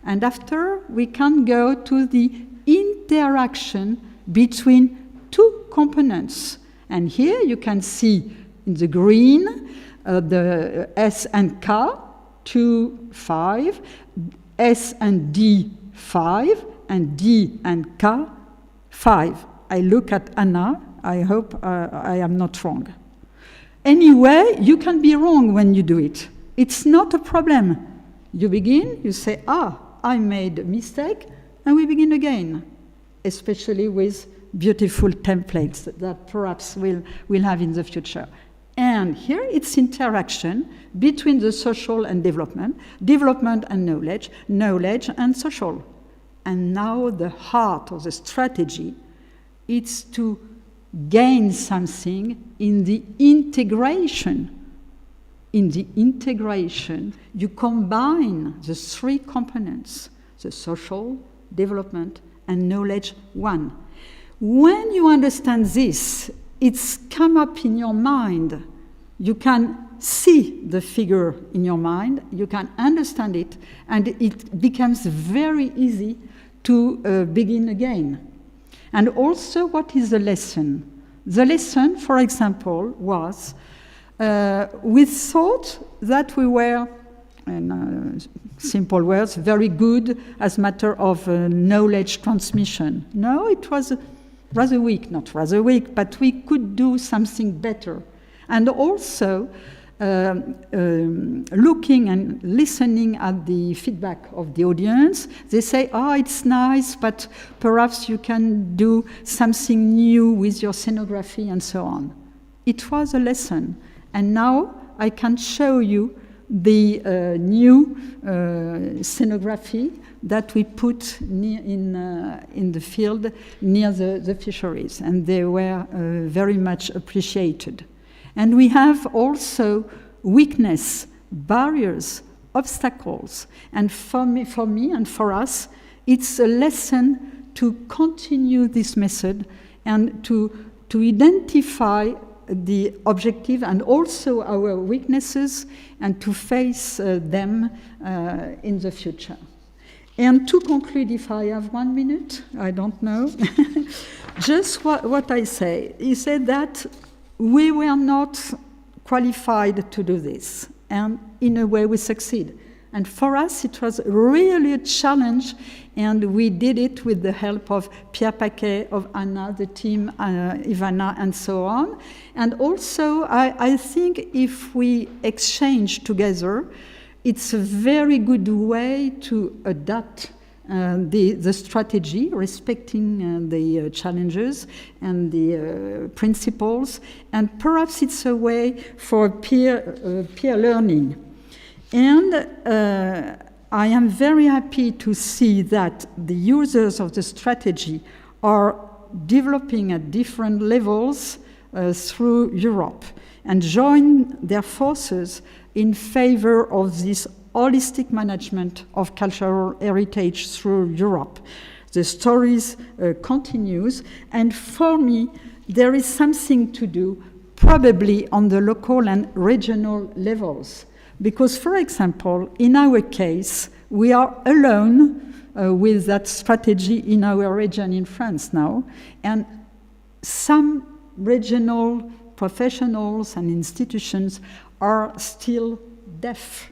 And after, we can go to the interaction between two components. And here you can see in the green the S and K, 2, 5, S and D, 5, and D and K, 5. I look at Anna. I hope I am not wrong. Anyway, you can be wrong when you do it. It's not a problem. You begin, you say, I made a mistake, and we begin again, especially with beautiful templates that perhaps we'll have in the future. And here it's interaction between the social and development and knowledge, knowledge and social. And now the heart of the strategy, it's to gain something in the integration. In the integration, you combine the three components, the social, development, and knowledge one. When you understand this, it's come up in your mind. You can see the figure in your mind, you can understand it, and it becomes very easy to begin again. And also, what is the lesson? The lesson, for example, was we thought that we were, in simple words, very good as matter of knowledge transmission. No, it was rather weak, not rather weak, but we could do something better. And also, looking and listening at the feedback of the audience, they say, it's nice, but perhaps you can do something new with your scenography and so on. It was a lesson. And now I can show you the new scenography that we put in the field near the fisheries, and they were very much appreciated. And we have also weakness, barriers, obstacles. And for me and for us, it's a lesson to continue this method and to identify the objective and also our weaknesses and to face them in the future. And to conclude, if I have 1 minute, I don't know, just what I say. He said that we were not qualified to do this, and in a way we succeed. And for us, it was really a challenge, and we did it with the help of Pierre Paquet, of Anna, the team, Ivana, and so on. And also, I think if we exchange together, it's a very good way to adapt the strategy, respecting the challenges and the principles, and perhaps it's a way for peer learning. And I am very happy to see that the users of the strategy are developing at different levels through Europe and join their forces in favor of this holistic management of cultural heritage through Europe. The stories continues, and for me, there is something to do probably on the local and regional levels. Because, for example, in our case, we are alone with that strategy in our region in France now, and some regional professionals and institutions are still deaf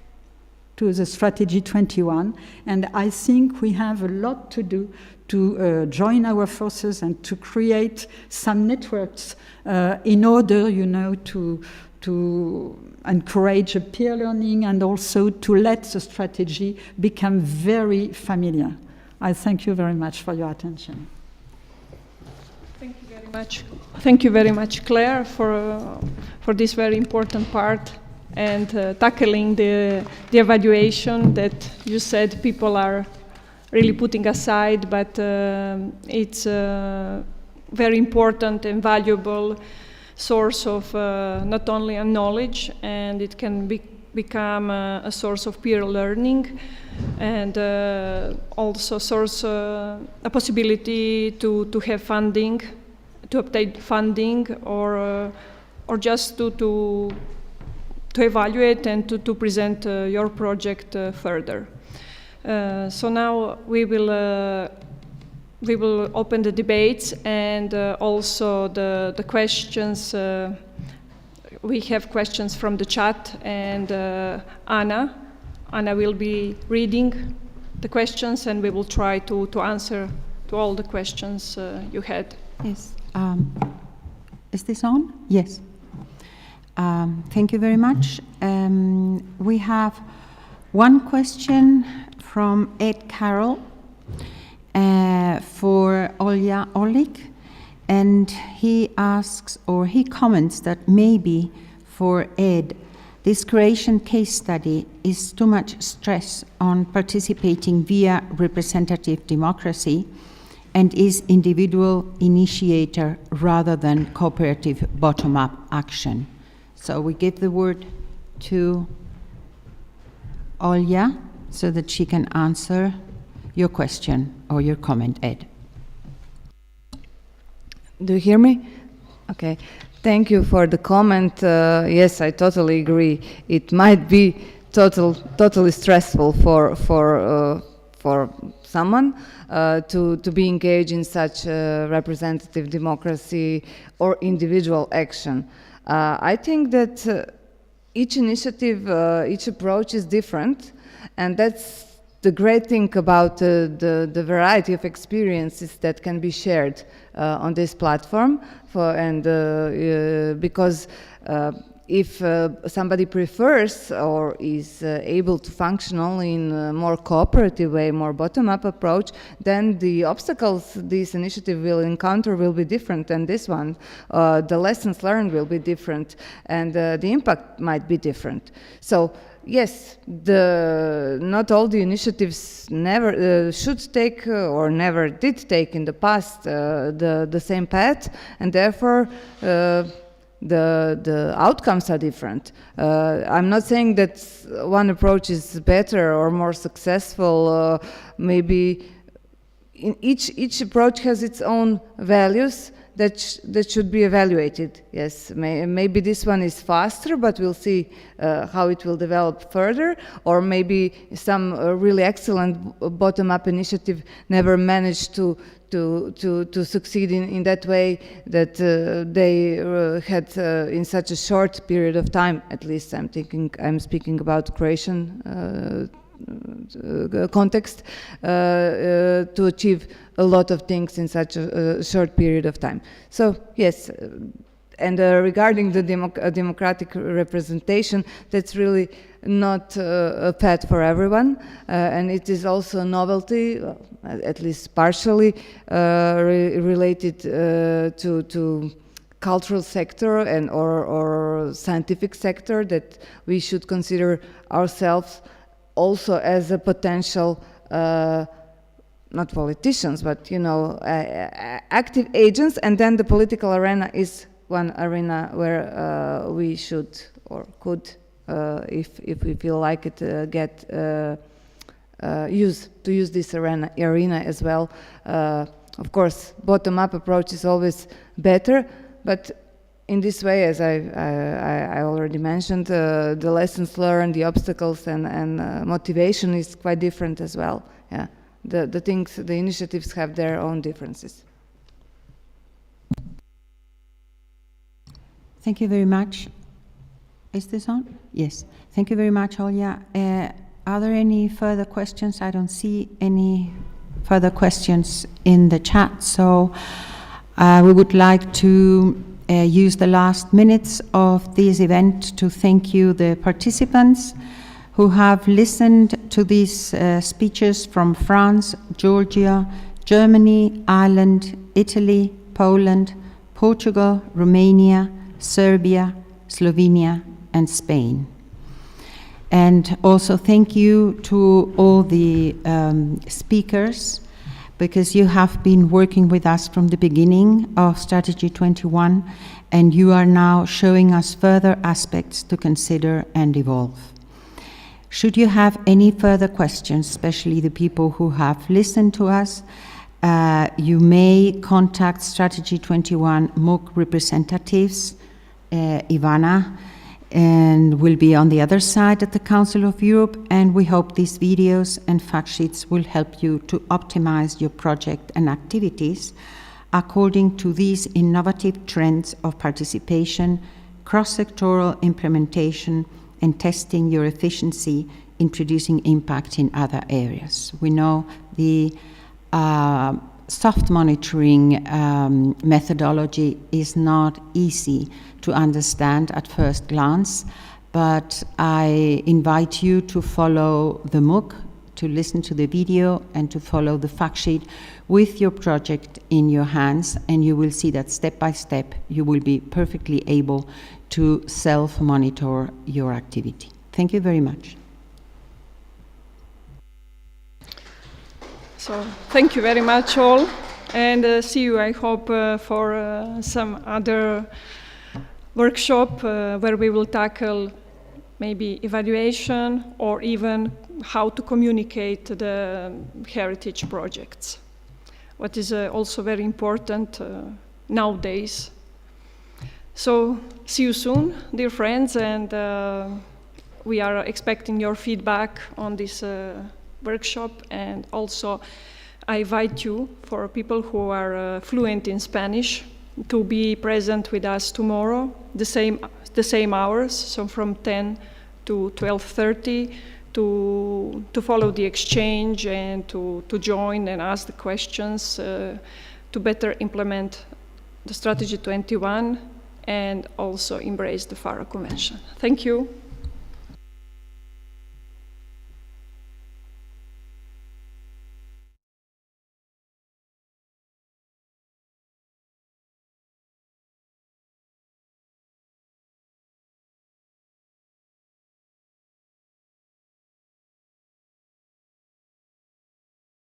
to the Strategy21, and I think we have a lot to do to join our forces and to create some networks in order, to encourage a peer learning and also to let the strategy become very familiar. I thank you very much for your attention. Thank you very much. Thank you very much, Claire, for this very important part and tackling the evaluation that you said people are really putting aside, but it's a very important and valuable source of not only a knowledge, and it can become a source of peer learning, and also a possibility to have funding, to obtain funding, or just to evaluate and to present your project further. So now we will open the debates and also the questions. We have questions from the chat, and Anna will be reading the questions, and we will try to answer to all the questions you had. Yes. Is this on? Yes. Thank you very much. We have one question from Ed Carroll for Olja Orlik, and he asks, or he comments that maybe for Ed, this Croatian case study is too much stress on participating via representative democracy and is individual initiator rather than cooperative bottom-up action. So we give the word to Olja so that she can answer your question or your comment, Ed. Do you hear me? Okay. Thank you for the comment. Yes, I totally agree. It might be totally stressful for someone to be engaged in such representative democracy or individual action. I think that each initiative, each approach is different, and that's the great thing about the variety of experiences that can be shared on this platform. Because if somebody prefers or is able to function only in a more cooperative way, more bottom-up approach, then the obstacles this initiative will encounter will be different than this one. The lessons learned will be different, and the impact might be different. So yes, not all the initiatives never should take or never did take in the past the same path, and therefore the outcomes are different. I'm not saying that one approach is better or more successful. Maybe each approach has its own values that should be evaluated. Yes, maybe this one is faster, but we'll see how it will develop further. Or maybe some really excellent bottom-up initiative never managed to succeed in that way that they had in such a short period of time. At least I'm speaking about Croatian context, to achieve a lot of things in such a short period of time. So yes, and regarding the democratic representation, that's really not a path for everyone, and it is also a novelty, at least partially related to cultural sector and or scientific sector, that we should consider ourselves also as a potential, not politicians, but active agents, and then the political arena is one arena where we should or could, if we feel like it, use this arena as well. Of course, bottom-up approach is always better, but in this way, as I already mentioned, the lessons learned, the obstacles, and motivation is quite different as well. Yeah, the initiatives have their own differences. Thank you very much. Is this on? Yes. Thank you very much, Olja. Are there any further questions? I don't see any further questions in the chat, so we would like to use the last minutes of this event to thank you, the participants who have listened to these speeches from France, Georgia, Germany, Ireland, Italy, Poland, Portugal, Romania, Serbia, Slovenia, and Spain. And also thank you to all the speakers, because you have been working with us from the beginning of Strategy 21, and you are now showing us further aspects to consider and evolve. Should you have any further questions, especially the people who have listened to us, you may contact Strategy 21 MOOC representatives, Ivana, and will be on the other side at the Council of Europe, and we hope these videos and fact sheets will help you to optimize your project and activities according to these innovative trends of participation, cross-sectoral implementation, and testing your efficiency in producing impact in other areas. We know the soft monitoring methodology is not easy to understand at first glance, but I invite you to follow the MOOC, to listen to the video, and to follow the fact sheet with your project in your hands, and you will see that step by step you will be perfectly able to self-monitor your activity. Thank you very much. So thank you very much all, and see you, I hope, for some other workshop where we will tackle maybe evaluation or even how to communicate the heritage projects, what is also very important nowadays. So see you soon, dear friends, and we are expecting your feedback on this workshop, and also I invite you, for people who are fluent in Spanish, to be present with us tomorrow, the same hours, so from 10 to 12:30, to follow the exchange and to join and ask the questions to better implement the Strategy 21 and also embrace the Faro Convention. Thank you.